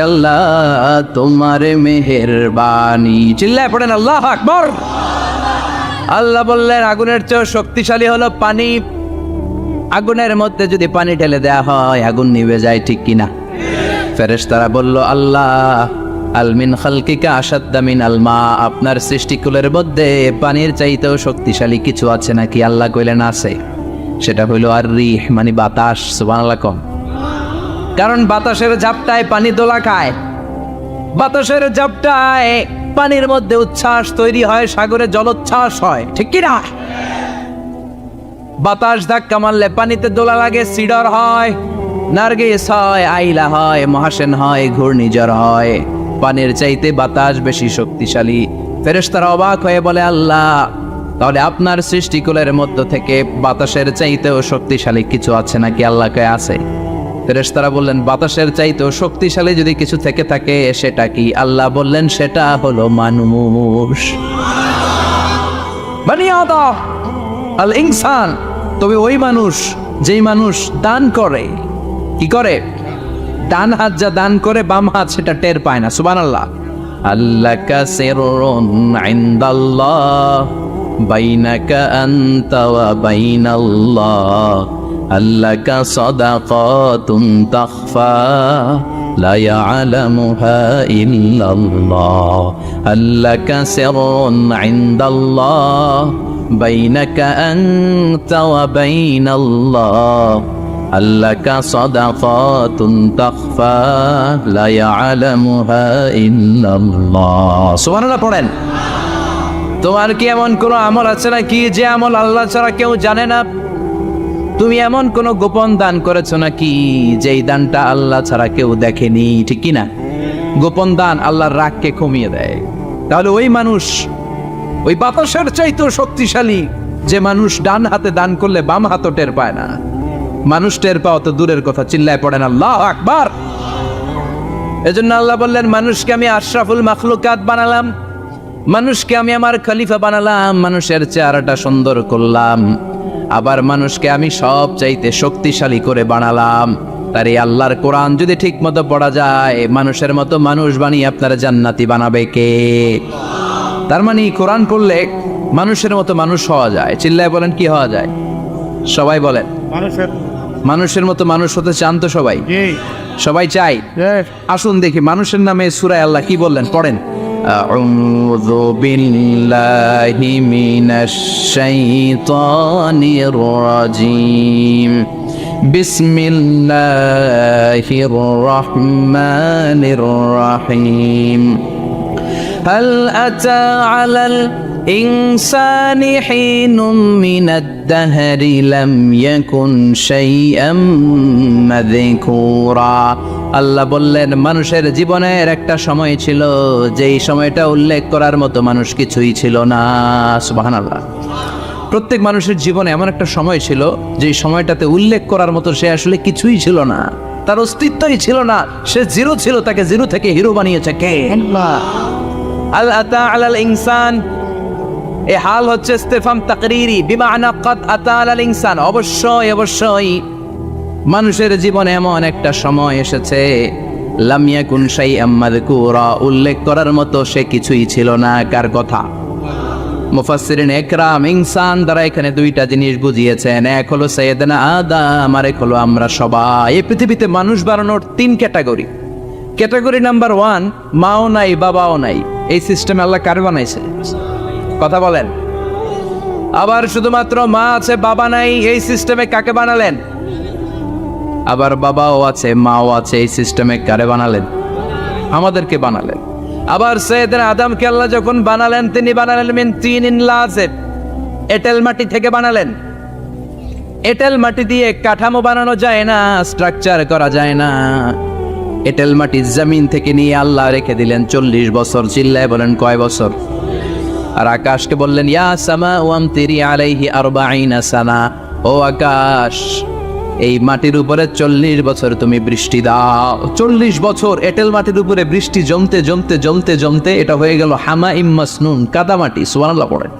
আল্লাহ তোমার মেহেরবানি। চিল্লায় পড়েন আল্লাহু আকবার। আল্লাহ বললেন, আগুনের চেয়ে শক্তিশালী হলো পানি। আগুনের মধ্যে যদি পানি ঢেলে দেয়া হয়, আগুন নিভে যায়, ঠিক কিনা? ফেরেশতারা বলল, আল্লাহ, আল মিন খালকিকা আশাদ্দা মিনাল মা, আপনার সৃষ্টিকুলের মধ্যে পানির চাইতেও শক্তিশালী কিছু আছে নাকি? আল্লাহ কইলেন, আছে। সেটা হইল আর রিহ, মানে বাতাস। সুবহানাল্লাহ কম। কারণ বাতাসের ঝাপটায় পানি দোলা খায়, বাতাসের ঝাপটায় পানির মধ্যে উচ্ছ্বাস তৈরি হয়, সাগরে জলোচ্ছ্বাস হয়, ঠিক কি না? বাতাস ধাক্কা মারলে পানিতে দোলা লাগে, সিডর হয়, নার্গিস হয়, আইলা হয়, মহাসেন হয়, ঘূর্ণিঝড় হয়। পানির চাইতে বাতাস বেশি শক্তিশালী। ফেরেশতারা অবাক হয়ে বলে, আল্লাহ, তাহলে আপনার সৃষ্টিকুলের মধ্য থেকে বাতাসের চাইতেও শক্তিশালী কিছু আছে নাকি? আল্লাহ কয়, আছে। ফেরেশতারা বললেন, বাতাসের চাইতেও শক্তিশালী যদি কিছু থেকে থাকে সেটা কি? আল্লাহ বললেন, সেটা হলো মানুষ, বনি আদম, আল ইনসান। তবে ওই মানুষ, যেই মানুষ দান করে। কি করে? ডান হাত যা দান করে, বাম হাত সেটা টের পায় না। সুবহানাল্লাহ। আল্লাকা সিররুন ইনদাল্লাহ বাইনাকা আনতা ওয়া বাইনাল্লাহ, আল্লাকা সাদাকাতুন তাখফা লা ইয়ালামুহা ইল্লাল্লাহ, আল্লাকা সিররুন ইনদাল্লাহ বাইনাকা আনতা ওয়া বাইনাল্লাহ, আল্লাকা সাদাকাতুন তাখফা লা ইয়ালামুহা ইল্লাল্লাহ। সুবহানাল্লাহ পড়েন। তোমার কি এমন কোন আমল আছে নাকি যে আমল আল্লাহ ছাড়া কেউ জানে না? তুমি এমন কোন গোপন দান করেছো নাকি যেই দানটা আল্লাহ ছাড়া কেউ দেখেনি, ঠিক কি না? গোপন দান আল্লাহর রাগকে কমিয়ে দেয়। তাহলে ওই মানুষ ওই বাতাসের চাইতেও শক্তিশালী, যে মানুষ ডান হাতে দান করলে বাম হাতও টের পায় না। মানুষ টের পাওয়া তো দূরের কথা, চিল্লায় পড়েন আল্লাহু আকবার। এজন্য আল্লাহ বললেন, মানুষকে আমি আশরাফুল মাখলুকাত বানালাম। মানুষকে আমি আমার খলিফা বানালাম, মানুষের চেহারাটা সুন্দর করলাম, আবার মানুষকে আমি সব চাইতে শক্তিশালী করে বানালাম। তার এই আল্লাহর কোরআন যদি ঠিক মতো পড়া যায়, মানুষের মতো মানুষ বানিয়ে আপনারা জান্নাতি বানাবে কে? তার মানে কোরআন পড়লে মানুষের মতো মানুষ হওয়া যায়। চিল্লায় বলেন, কি হওয়া যায়? সবাই বলেন। মানুষের মতো মানুষ হতে চান তো সবাই? সবাই চাই। আসুন দেখি মানুষের নামে সূরায় আল্লাহ কি বললেন, পড়েন। আউযু বিল্লাহি মিনাশ শাইতানির রাজিম। বিসমিল্লাহির রহমানির রহিম। হাল আতা আলাল الإنسان حين من الدهر لم يكن شيئا مذكورا। আল্লাহ বললেন মানুষের জীবনের একটা সময় ছিল যেই সময়টা উল্লেখ করার মতো মানুষ কিছুই ছিল না। সুবহানাল্লাহ। প্রত্যেক মানুষের জীবনে এমন একটা সময় ছিল যেই সময়টাতে উল্লেখ করার মতো সে আসলে কিছুই ছিল না, তার অস্তিত্বই ছিল না, সে জিরো ছিল, তাকে জিরো থেকে হিরো বানিয়েছে কে? আল্লাহ। আল আতা আলাল ইনসান, এ হাল হচ্ছে ইস্তেফাম তাকরিরি, বিমানা কাদ আতা আলাল ইনসান, অবশ্যই অবশ্যই মানুষের জীবনে এমন একটা সময় এসেছে লাম ইয়াকুন শাইআম মাযকুরা, উল্লেখ করার মতো সে কিছুই ছিল না। কার কথা? মুফাসসিরিন একরাম ইনসান দ্বারা এখানে দুইটা জিনিস বুঝিয়েছেন, এক হলো সাইয়েদনা আদম, আর এক হলো আমরা সবাই। এই পৃথিবীতে মানুষ বানানোর তিন ক্যাটাগরি। ক্যাটাগরি নাম্বার 1, মাও নাই বাবাও নাই। এই সিস্টেম আল্লাহ কার বানাইছে? কথা বলেন। আবার শুধুমাত্র মা আছে বাবা নাই, এই সিস্টেমে কাকে বানালেন? আবার বাবাও আছে মাও আছে, এই সিস্টেমে কারে বানালেন? আমাদেরকে বানালেন। আবার সাইয়েদনা আদমকে আল্লাহ যখন বানালেন, তিনি বানালেন মিন তিনিন লাযিব, এঁটেল মাটি থেকে বানালেন। এঁটেল মাটি দিয়ে কাঠামো বানানো যায় না, স্ট্রাকচার করা যায় না। এঁটেল মাটি জমিন থেকে নিয়ে আল্লাহ রেখে দিলেন 40 বছর। চিল্লায় বলেন কয় বছর? আর আকাশকে বললেন ইয়া সামা ওয়ামতিরি আলাইহি 40 সানা, ও আকাশ এই মাটির উপরে 40 বছর তুমি বৃষ্টি দাও। 40 বছর এঁটেল মাটির উপরে বৃষ্টি জমতে জমতে জমতে জমতে এটা হয়ে গেল হামাইম মাসনুন, কাদামাটি। সুবহানাল্লাহ পড়েন।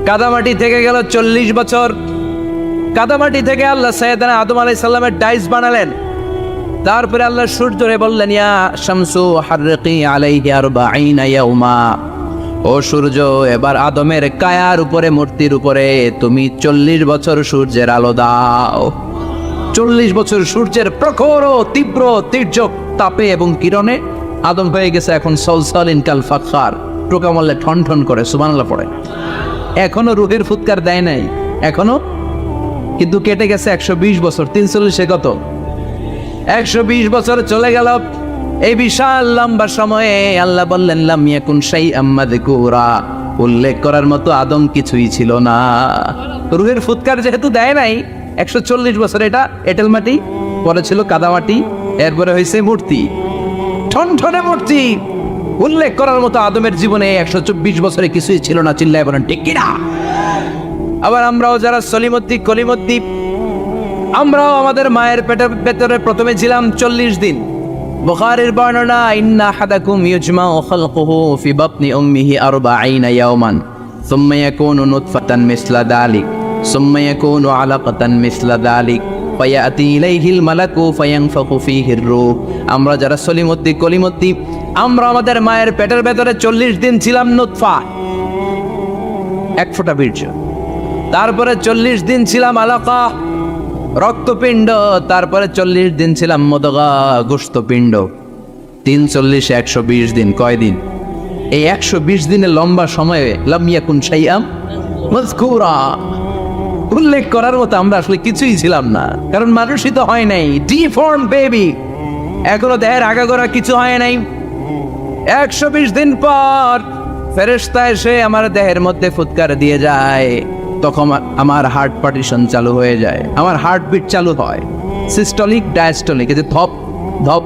কাদামাটি থেকে গেল 40 বছর। কাদামাটি থেকে আল্লাহ সাইয়েদনা আদম আলাইহিস সালামের ডাইস বানালেন। তারপরে আল্লাহ সূর্যরে বললেন ইয়া শামসু হাররিকি আলাইহি 40 ইয়াউমা, ও সূর্য এবার আদমের কায়ার উপরে, মূর্তির উপরে তুমি 40 বছর সূর্যের আলো দাও। 40 বছর সূর্যের প্রখর ও তীব্র তির্যক তাপে এবং কিরণে আদম হয়ে গেছে এখন সলসলিন কাল ফাখার, টোকা মারলে ঠন ঠন করে। সুবহানাল্লাহ পড়ে। এখনো রুহের ফুৎকার দেয় নাই এখনো, কিন্তু কেটে গেছে 120 বছর। 340 কত? 120 বছর চলে গেল। এই বিশাল লম্বা সময়ে আল্লাহ বললেন লাম ইয়াকুন শাইআম মাযকুরা, উল্লেখ করার মতো আদম কিছুই ছিল না। রুহের ফুৎকার যেহেতু দেয় নাই 140 বছর, এটা এঁটেল মাটি, পরে ছিল কাদামাটি, এরপরে হয়েছে মূর্তি, ঠনঠনে মূর্তি। উল্লেখ করার মতো আদমের জীবনে 124 বছরে কিছুই ছিল না। চিল্লায় বলেন ঠিক কিনা? আবার আমরাও যারা সলিমদ্দি কলিমদ্দি, আমরাও আমাদের মায়ের পেটের ভেতরে প্রথমে ছিলাম 40 দিন। বুখারীর বর্ণনা ইন্না আহাদাকুম ইউজমাউ খালকুহু ফি বাতনি উম্মিহি 40 ইয়াওমান সুম্মা ইয়াকুনু নুতফাতান মিসলা যালিক সুম্মা ইয়াকুনু আলাকাতান মিসলা যালিক ফায়াতি ইলাইহিল মালাকু ফায়ানফাখু ফীহির রূহ। আমরা যারা সলিমদ্দি কলিমদ্দি, আমরা আমাদের মায়ের পেটের ভেতরে 40 দিন ছিলাম নুতফা, এক ফোঁটা বীর্য। তারপরে 40 দিন ছিলাম আলাকা, রক্তপিণ্ড। তারপরে 40 দিন ছিলাম মুদগা, গোশতপিণ্ড। 340 120 দিন। কয় দিন? এই 120 দিনের লম্বা সময়ে লাম ইয়াকুন শাইআম মাযকুরা, উল্লেখ করার মতো আমরা আসলে কিছুই ছিলাম না, কারণ মানুষই তো হয় নাই। ডিফর্ম বেবি, এখনো দেহের আগাগোড়া কিছু হয় নাই। 120 দিন পর ফেরেশতা এসে আমার দেহের মধ্যে ফুৎকার দিয়ে যায়, তখন আমার হার্ট পার্টিশন চালু হয়ে যায়, আমার হার্টবিট চালু হয়, সিস্টলিক ডায়াস্টলিক, এই যে ধপ ধপ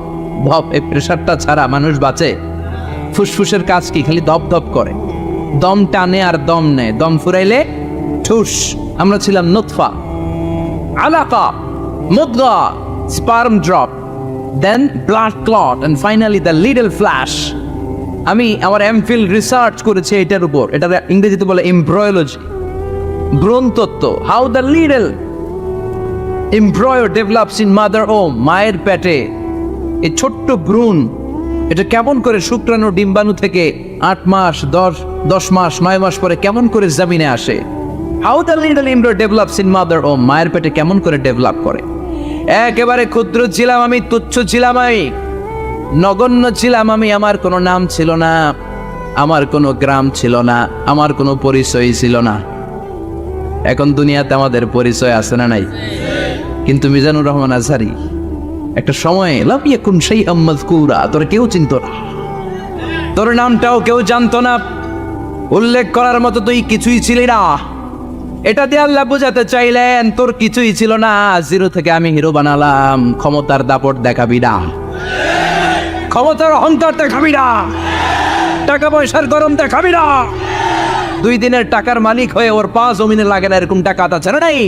ধপ, এই প্রেশারটা ছাড়া মানুষ বাঁচে? ফুসফুসের কাজ কি? খালি ধপ ধপ করে, দম টানে আর দম নেয়, দম ফুরাইলে ঠুস। আমরা ছিলাম নুতফা, আলাকা, মুদগা, sperm drop, then blood clot, and finally the little flesh. আমি আমার এমফিল রিসার্চ করেছি এটার উপর, এটা ইংরেজিতে বলে এমব্রয়োলজি, ভ্রূণতত্ত্ব। How the little embryo develops in mother womb, মায়ের পেটে এই ছোট্ট ভ্রূণ এটা কেমন করে শুক্রাণু ডিম্বাণু থেকে 8 মাস 10 মাস 9 মাস পরে কেমন করে জমিনে আসে। How the little embryo develops in mother womb, মায়ের পেটে কেমন করে ডেভেলপ করে। একেবারে ক্ষুদ্র ছিলাম আমি, তুচ্ছ ছিলাম আমি, নগণ্য ছিলাম আমি, আমার কোনো নাম ছিল না, আমার কোনো গ্রাম ছিল না, আমার কোনো পরিচয় ছিল না। এখন দুনিয়াতে আমাদের পরিচয় আছে না নাই? কিন্তু মিজানুর রহমান আজহারী একটা সময় লাম ইয়াকুন শাইআম মাযকুরা, তোর কেউ চিনতো না, তোর নামটাও কেউ জানতো না, উল্লেখ করার মতো তুই কিছুই ছিলি না। এটা দিয়ে আল্লাহ বুঝাতে চাইলেন তোর কিছুই ছিল না, জিরো থেকে আমি হিরো বানালাম। ক্ষমতার দাপট দেখাবি না, ক্ষমতার অহংকার দেখাবি না, টাকা পয়সার গরম দেখাবি না। 2 দিনের টাকার মালিক হয়ে ওর পা জমিনে লাগে না, এরকম টাকা আছে না নাই?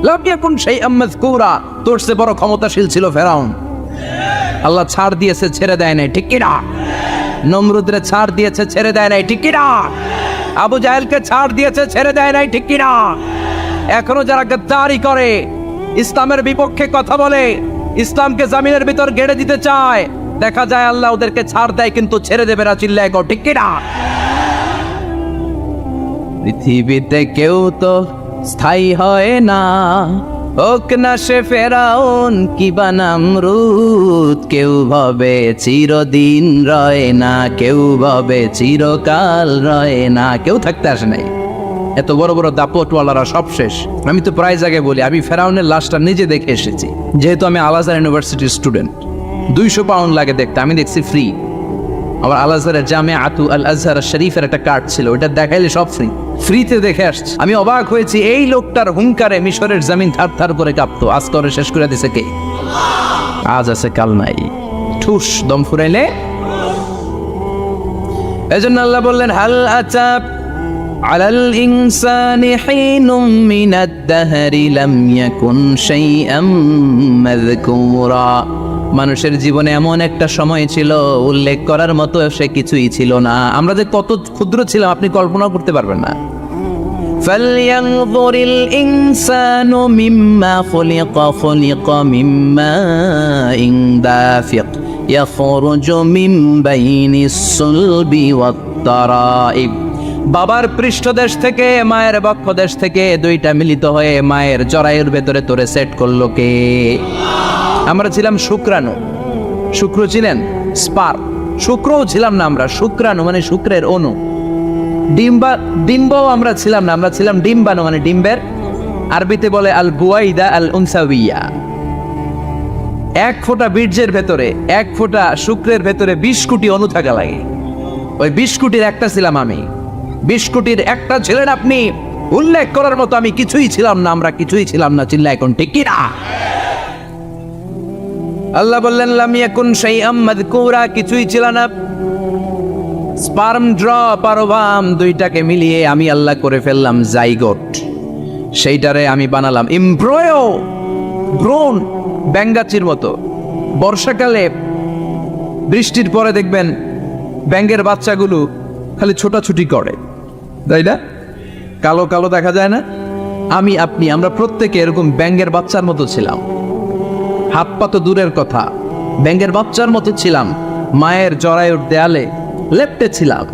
লাম ইয়াকুন শাইআম মাযকুরা, তোর চেয়ে বড় ক্ষমতাশীল ছিল ফেরাউন। আল্লাহ ছাড় দিয়েছে, ছেড়ে দেয় নাই, ঠিক কি না? নমরুদরে ছাড় দিয়েছে, ছেড়ে দেয় নাই, ঠিক কি না? আবু জাহেলকে ছাড় দিয়েছে, ছেড়ে দেয় নাই, ঠিক কি না? এখনো যারা গদ্দারি করে, ইসলামের বিপক্ষে কথা বলে, ইসলামকে জামিনের ভিতর গেড়ে দিতে চায়, দেখা যায় আল্লাহ ওদেরকে ছাড় দেয় কিন্তু ছেড়ে দেবে না। চিল্লায় কও ঠিক কি না? পৃথিবীতে কেউ তো স্থায়ী হয় না, হোক না সে ফেরাউন কিবা নামরুদ, কেউ ভাবে চিরদিন রয় না, কেউ ভাবে চিরকাল রয় না। কেউ থাকতে আসে নাই, এত বড় বড় দাপটওয়ালারা সব শেষ। আমি তো প্রায় জায়গায় বলি আমি ফেরাউনের লাশটা নিজে দেখে এসেছি, যেহেতু আমি আল আজহার ইউনিভার্সিটির স্টুডেন্ট। 200 পাউন্ড লাগে দেখতে, আমি দেখছি ফ্রি। আমার আল আজহারের জামিআতু আল আজহার শরীফের একটা কার্ড ছিল, ওটা দেখাইলে সব ফ্রি, ফ্রিতে দেখে আসছি। আমি অবাক হয়েছি, এই লোকটার হুঙ্কারে মিশরের জমিন থার থার করে কাঁপতো, আজ করে শেষ করে দিছে কে? আজ আছে কাল নাই, ঠুস দম ফুরাইলে। এজন্য আল্লাহ বললেন হাল আতা আলাল ইনসানি হিনুম মিনাদ দাহরি লাম ইয়াকুন শাইআম মাযকুরা, মানুষের জীবনে এমন একটা সময় ছিল উল্লেখ করার মতো সে কিছুই ছিল না। আমরা যে কত ক্ষুদ্র ছিলাম আপনি কল্পনা করতে পারবেন না। ফালইয়ানযুরিল ইনসানু মিম্মা খুলিকা মিম্মা ইন দাফিক ইয়াখরুজু মিন বাইনিস সুলবি ওয়াত তারাইব, বাবার পৃষ্ঠদেশ থেকে মায়ের বক্ষদেশ থেকে দুইটা মিলিত হয়ে মায়ের জরায়ুর ভেতরে তোরে সেট করলো কে? আমরা ছিলাম শুক্রাণু। শুক্র ছিলেন স্পার্ম, শুক্রও ছিলাম না আমরা, শুক্রাণু মানে শুক্রের অণু। ডিম্বও আমরা ছিলাম না, আমরা ছিলাম ডিম্বাণু মানে ডিম্বের, আরবিতে বলে আল বুয়াইদা আল উনসাউইয়া। 1 ফোঁটা বীর্যের ভেতরে, 1 ফোঁটা শুক্রের ভেতরে 20 কোটি অণু থাকা লাগে। ওই 20 কোটির একটা ছিলাম আমি, 20 কোটির একটা ছিলেন আপনি। উল্লেখ করার মতো আমি কিছুই ছিলাম না, আমরা কিছুই ছিলাম না। চিল্লা এখন ঠিক কি না? আল্লাহ বললেন লাম ইয়াকুন শাইআম মাযকুরা, কিছুই ছিল না। স্পার্ম ড্রপ আর ওভাম দুইটাকে মিলিয়ে আমি আল্লাহ করে ফেললাম জাইগোট, সেইটারে আমি বানালাম এমব্রয়ো, ভ্রূণ, ব্যাঙ্গাচির মতো। বর্ষাকালে বৃষ্টির পরে দেখবেন ব্যাঙ্গের বাচ্চাগুলো খালি ছোটাছুটি করে, তাই না? কালো কালো দেখা যায় না? আমি আপনি আমরা প্রত্যেকে এরকম ব্যাঙ্গের বাচ্চার মতো ছিলাম। হাত পা তো দূরের কথা, ব্যাঙ্গের বাচ্চার মতো ছিলাম। মায়ের জরায়ুর দেয়ালে লেপ্টে ছিলাম।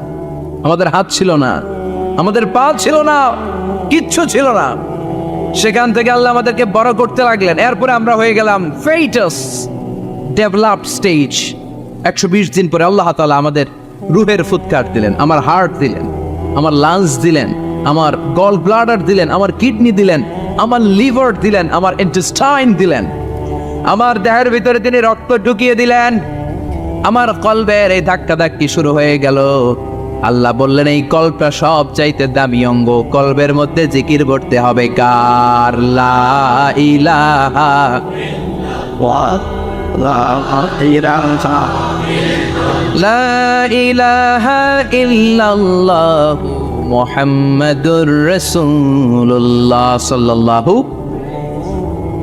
আমাদের হাত ছিল না, আমাদের পা ছিল না, কিচ্ছু ছিল না। সেখান থেকে আল্লাহ আমাদেরকে বড় করতে লাগলেন। এরপরে আমরা হয়ে গেলাম ফেটাস, ডেভেলপড স্টেজ। 120 দিন পরে আল্লাহ তাআলা আমাদের রুহের ফুৎকার দিলেন, আমার হার্ট দিলেন, আমার লাংস দিলেন, আমার গল ব্লাডার দিলেন, আমার কিডনি দিলেন, আমার লিভার দিলেন, আমার ইন্টেস্টাইন দিলেন, আমার দেহের ভিতরে তিনি রক্ত ঢুকিয়ে দিলেন। আমার কলবের এই ধাক্কা ধাক্কি শুরু হয়ে গেল। আল্লাহ বললেন এই কলবটা সব চাইতে দামি অঙ্গ, কলবের মধ্যে জিকির করতে হবে কার? লা ইলাহা লা ইলাহা ইল্লাল্লাহ মুহাম্মাদুর রাসূলুল্লাহ সাল্লাল্লাহু।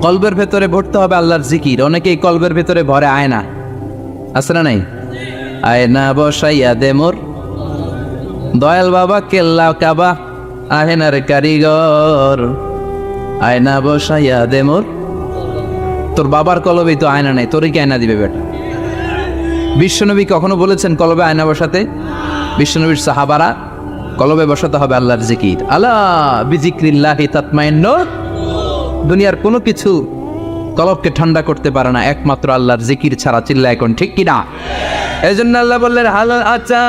কলবের ভেতরে ভরতে হবে আল্লাহর জিকির। অনেকেই কলবের ভেতরে ভরে আয়না, আছে না নাই? আয়না বসাইয়া দে মোর দয়াল বাবা কেল্লা কাবা আহেনার কারিগর আয়না বসাইয়া দে মোর। তোর বাবার কলবেই তো আয়না নাই, তোরই কি আয়না দিবে বেটা? বিশ্বনবী কখনো বলেছেন কলবে আয়না বসাতে? বিশ্বনবীর সাহাবারা কলবে বসাতে হবে আল্লাহর জিকির। আলা বিজিক্রিল্লাহি তাতমাইন্নুল। দুনিয়ার কোনো কিছু কলবকে ঠান্ডা করতে পারে না একমাত্র আল্লাহর জিকির ছাড়া। চিল্লা এখন ঠিক কিনা? এই জন্য আল্লাহ বললেন হাল আতা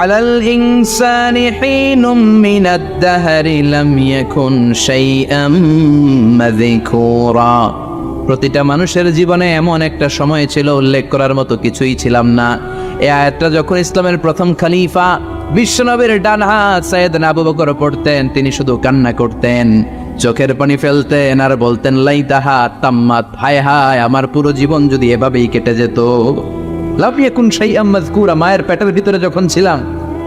আলাল ইনসানি হিনুম মিনাদ দাহরি লাম ইয়াকুন শাইআম মাযকুরা। প্রতিটা মানুষের জীবনে এমন একটা সময় ছিল উল্লেখ করার মতো কিছুই ছিলাম না। এই আয়াতটা যখন ইসলামের প্রথম খলিফা বিশ্বনবীর ডান হাত সাইয়েদনা আবু বকর পড়তেন, তিনি শুধু কান্না করতেন, চোখের পানি ফেলতেন আর বলতেন লাইতাহা তাম্মাত, হায় হায় আমার পুরো জীবন যদি এভাবেই কেটে যেত। লাম ইয়াকুন শাইআম মাযকুরা, মায়ের পেটের ভিতরে যখন ছিলাম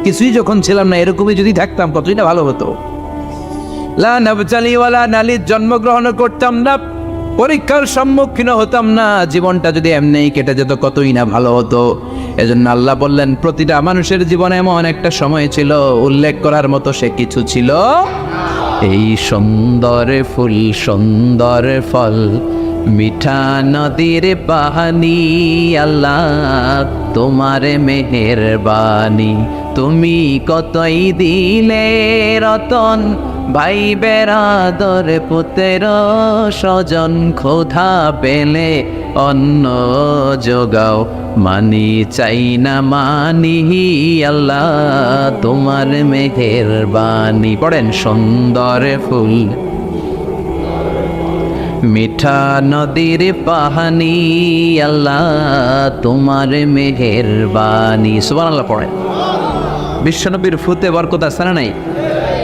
কিছুই যখন ছিলাম না, এরকমই যদি থাকতাম কতই না ভালো হতো। লা নাবতালি ওয়ালা নালিদ, জন্মগ্রহণ করতাম না, পরীক্ষার সম্মুখীন হতাম না, জীবনটা যদি এমনিই কেটে যেত কতই না ভালো হতো। এজন্য আল্লাহ বললেন প্রতিটা মানুষের জীবনে এমন একটা সময় ছিল উল্লেখ করার মতো সে কিছু ছিল। এই সুন্দর ফুল সুন্দর ফল মিঠা নদীর পানি, আল্লাহ তোমার মেহেরবানি, তুমি কতই দিলে রতন, ভাই বেরাদর পুত্র স্বজন, ক্ষুধা পেলে অন্ন যোগাও, মানি চাই না মানি, আল্লাহ তোমার মেহেরবানি। পড়েন সুন্দর ফুল মিঠা নদীর পানি, আল্লাহ তোমার মেহেরবানি। সুবহানাল্লাহ পড়েন। বিশ্বনবীর ফুতে বরকত আছে না নাই?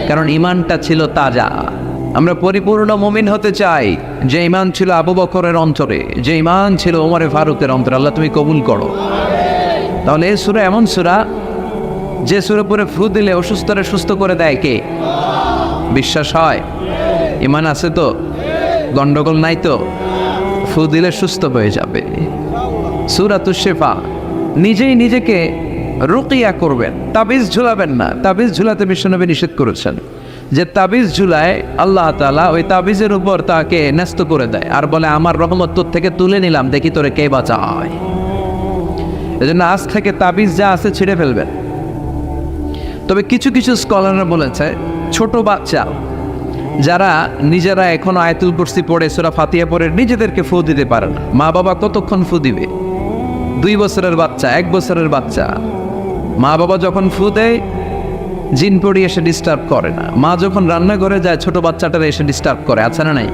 কারণ ইমানটা ছিল তাজা। আমরা পরিপূর্ণ মুমিন হতে চাই যে ইমান ছিল আবু বকরের অন্তরে, যে ইমান ছিল ওমরে ফারুকের অন্তরে। আল্লাহ তুমি কবুল করো। তাহলে এই সূরা এমন সূরা যে সূরা পরে ফু দিলে অসুস্থরে সুস্থ করে দেয় কে? বিশ্বাস হয়? ইমান আছে তো? গন্ডগোল নাই তো? ফু দিলে সুস্থ হয়ে যাবে। সূরাতুশ শিফা। নিজেই নিজেকে রুকিয়া করবেন, তাবিজ ঝুলাবেন না। তাবিজ ঝুলাতে বিশ্বনবী নিষেধ করেছেন যে তাবিজ ঝুলায় আল্লাহ তাআলা ওই তাবিজের উপর তাকে ন্যস্ত করে দেয় আর বলে আমার রহমত তোর থেকে তুলে নিলাম, দেখি তোরে কে বাঁচায়। এজন্য আজ থেকে তাবিজ যা আছে ছিঁড়ে ফেলবেন। তবে কিছু কিছু স্কলাররা বলেছে ছোট বাচ্চা যারা নিজেরা এখনো আয়াতুল কুরসি পড়ে সূরা ফাতিহা পড়ে নিজেদেরকে ফু দিতে পারে না, মা বাবা কতক্ষণ ফু দিবে? 2 বছরের বাচ্চা, 1 বছরের বাচ্চা, মা বাবা যখন ফু দেয় জিন পড়ি এসে ডিস্টার্ব করে না। মা যখন রান্না করে যায় ছোট বাচ্চাটারা এসে ডিস্টার্ব করে, আছে না নাই?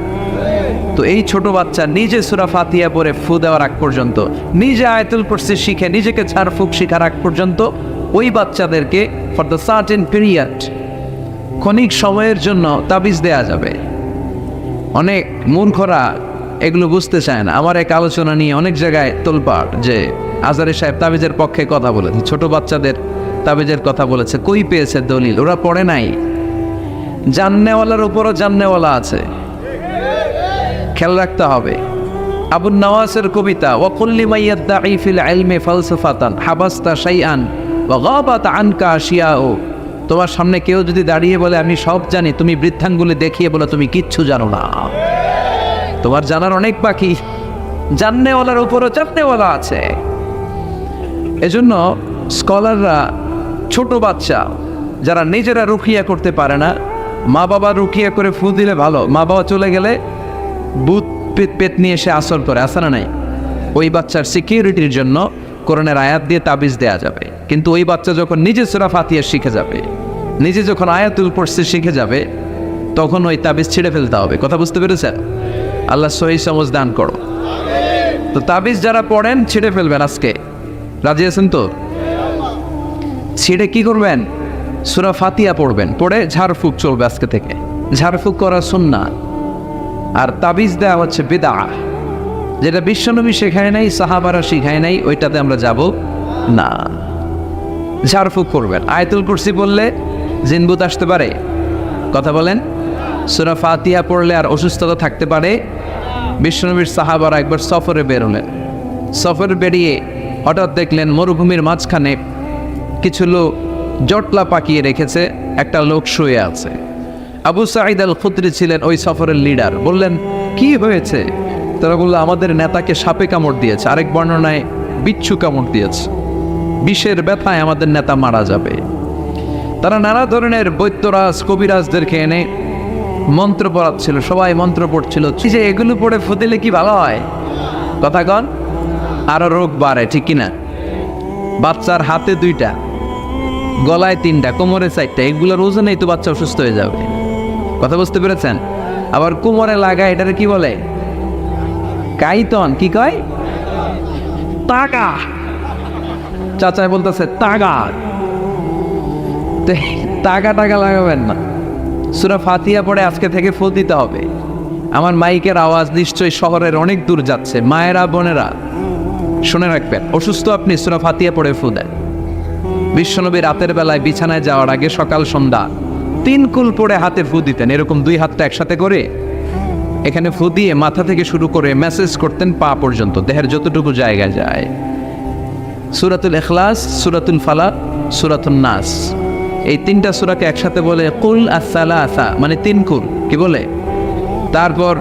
তো এই ছোট বাচ্চা নিজে সূরা ফাতিহা পড়ে ফু দেওয়ার আগ পর্যন্ত, নিজে আয়াতুল কুরসি শিখে নিজেকে ঝাড়ফুঁক শিখার আগ পর্যন্ত ওই বাচ্চাদেরকে ফর দ্য সার্টেন পিরিয়ড, ক্ষণিক সময়ের জন্য তাবিজ দেয়া যাবে। অনেক মূর্খরা এগুলো বুঝতে চায় না। আমার এক আলোচনা নিয়ে অনেক জায়গায় তোলপাড় যে আজহারী সাহেব তাবিজের পক্ষে কথা বলেছে, ছোট বাচ্চাদের তাবিজের কথা বলেছে। কই পেয়েছে দলিল? ওরা পড়ে নাই। জাননেওয়ালার উপরও জাননেওয়ালা আছে, খেয়াল রাখতে হবে। আবু নওয়াসের কবিতা ওয়াকুল্লি মাইয়াদ্দাঈ ফিল ইলমি ফালসাফাতান হাবাস্তা শাইআন ওয়া গাবাত আনকা আশিয়াউ। তোমার সামনে কেউ যদি দাঁড়িয়ে বলে আমি সব জানি, তুমি বৃদ্ধাঙ্গুলি দেখিয়ে বলে তুমি কিচ্ছু জানো না, তোমার জানার অনেক বাকি। জাননেওয়ালার উপরও জাননেওয়ালা আছে। এজন্য স্কলাররা ছোট বাচ্চা যারা নিজেরা রুকিয়া করতে পারে না, মা বাবা রুকিয়া করে ফু দিলে ভালো, মা বাবা চলে গেলে ভূত পেত নিয়ে এসে আসর করে, আসে না নাই? ওই বাচ্চার সিকিউরিটির জন্য কোরআনের আয়াত দিয়ে তাবিজ দেয়া যাবে। কিন্তু ওই বাচ্চা যখন নিজে সূরা ফাতিহা শিখে যাবে, নিজে যখন আয়াতুল কুরসি শিখে যাবে, তখন ওই তাবিজ ছিঁড়ে ফেলতে হবে। কথা বুঝতে পেরেছেন? আল্লাহ সহি সমঝ দান করো। তো তাবিজ যারা পড়েন ছিঁড়ে ফেলবেন আজকে, রাজি আছেন তো? ছিঁড়ে কি করবেন? সূরা ফাতিহা পড়বেন, পড়ে ঝাড়ফুঁক চলবে আজকে থেকে। ঝাড়ফুঁক করা সুন্নাত। আর তাবিজ দেওয়া হচ্ছে বিদআহ, যেটা বিশ্বনবী শেখায় নাই, সাহাবারা শিখায় নাই, ওইটাতে আমরা যাব না। ঝাড়ফুঁক করবেন। আয়াতুল কুরসি পড়লে জিনভূত আসতে পারে? কথা বলেন। সূরা ফাতিহা পড়লে আর অসুস্থতা থাকতে পারে? বিশ্বনবীর সাহাবারা একবার সফরে বেরোলেন, সফরে বেরিয়ে হঠাৎ দেখলেন মরুভূমির মাঝখানে কিছু লোক জটলা পাকিয়ে রেখেছে, একটা লোক শুয়ে আছে। আবু সাঈদ আল খুদরি ছিলেন ওই সফরের লিডার। বললেন, কি হয়েছে? তারা বলল, আমাদের নেতাকে সাপে কামড় দিয়েছে, আরেক বর্ণনায় বিচ্ছু কামড় দিয়েছে, বিষের ব্যথায় আমাদের নেতা মারা যাবে। তারা নানা ধরনের বৈদ্যরাজ কবিরাজদেরকে এনে মন্ত্র পড়াচ্ছিল, সবাই মন্ত্র পড়ছিল যে এগুলো পড়ে ফুদিলে কি ভালো হয়, কথা কন, আরো রোগ বাড়ে, ঠিক কিনা? বাচ্চার হাতে 2টা, গলায় 3টা, কোমরে 4টা, এগুলোর ওজনেই তো বাচ্চা অসুস্থ হয়ে যাবে। কথা বুঝতে পেরেছেন? আবার কোমরে লাগায়, এটারে কি বলে? কাইতন, কি কয়? তাগা। চাচায় বলতেছে তাগা। তাগা টাগা লাগাবেন না, সূরা ফাতিহা পড়ে আজকে থেকে ফু দিতে হবে। আমার মাইকের আওয়াজ নিশ্চয়ই শহরের অনেক দূর যাচ্ছে, মায়েরা বোনেরা শুনে রাখবেন, অসুস্থ আপনি সূরা ফাতিহা পড়ে ফু দেন। বিশ্বনবী রাতের বেলায় বিছানায় যাওয়ার আগে সকাল সন্ধ্যা 3 কুল পড়ে হাতে ফু দিতেন, এরকম 2 হাতটা একসাথে করে এখানে ফু দিয়ে মাথা থেকে শুরু করে মেসেজ করতেন পা পর্যন্ত, দেহের যতটুকু জায়গা যায়। সূরাতুল ইখলাস, সূরাতুল ফালাক, সূরাতুন নাস, এই 3টা সূরাকে একসাথে বলে কুল আস-সালাসা, মানে 3 কুল, কি বলে? তারপর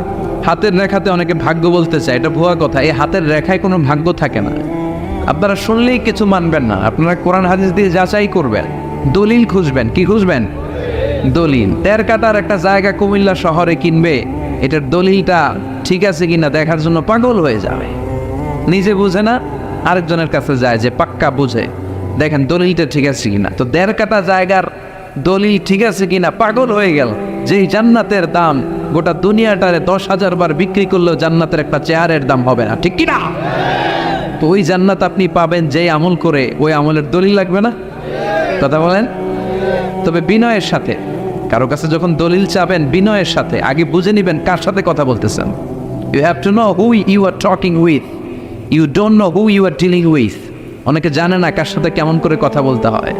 হাতের রেখাতে অনেকে ভাগ্য বলতে চায়, এটা ভুয়া কথা। এই হাতের রেখায় কোনো ভাগ্য থাকে না। আপনারা শুনলেই কিছু মানবেন না, আপনারা কোরআন হাদিস দিয়ে যাচাই করবেন, দলিল খুঁজবেন। কি খুঁজবেন? দলিল। 13 কাটার একটা জায়গা কুমিল্লা শহরে কিনবে, এটার দলিলটা ঠিক আছে কিনা দেখার জন্য পাগল হয়ে যাবে। নিজে বুঝে না, আরেকজনের কাছে যায় যে পাক্কা বুঝে, দেখেন দলিলটা ঠিক আছে কিনা। তো 13 কাটা জায়গার দলিল ঠিক আছে কিনা পাগল হয়ে গেল। যেই জান্নাতের দাম গোটা দুনিয়াটারে 10,000 বার বিক্রি করলেও জান্নাতের একটা চেয়ারের দাম হবে না, ঠিক কিনা? তো ওই জান্নাত আপনি পাবেন যেই আমল করে, ওই আমলের দলিল লাগবে না, কথা বলেন? তবে বিনয়ের সাথে, কারো কাছে যখন দলিল চাবেন বিনয়ের সাথে আগে বুঝে নেবেন কার সাথে কথা বলতেছেন। You have to know who you are talking with, you don't know who you are dealing with. অনেকে জানে না কার সাথে কেমন করে কথা বলতে হয়।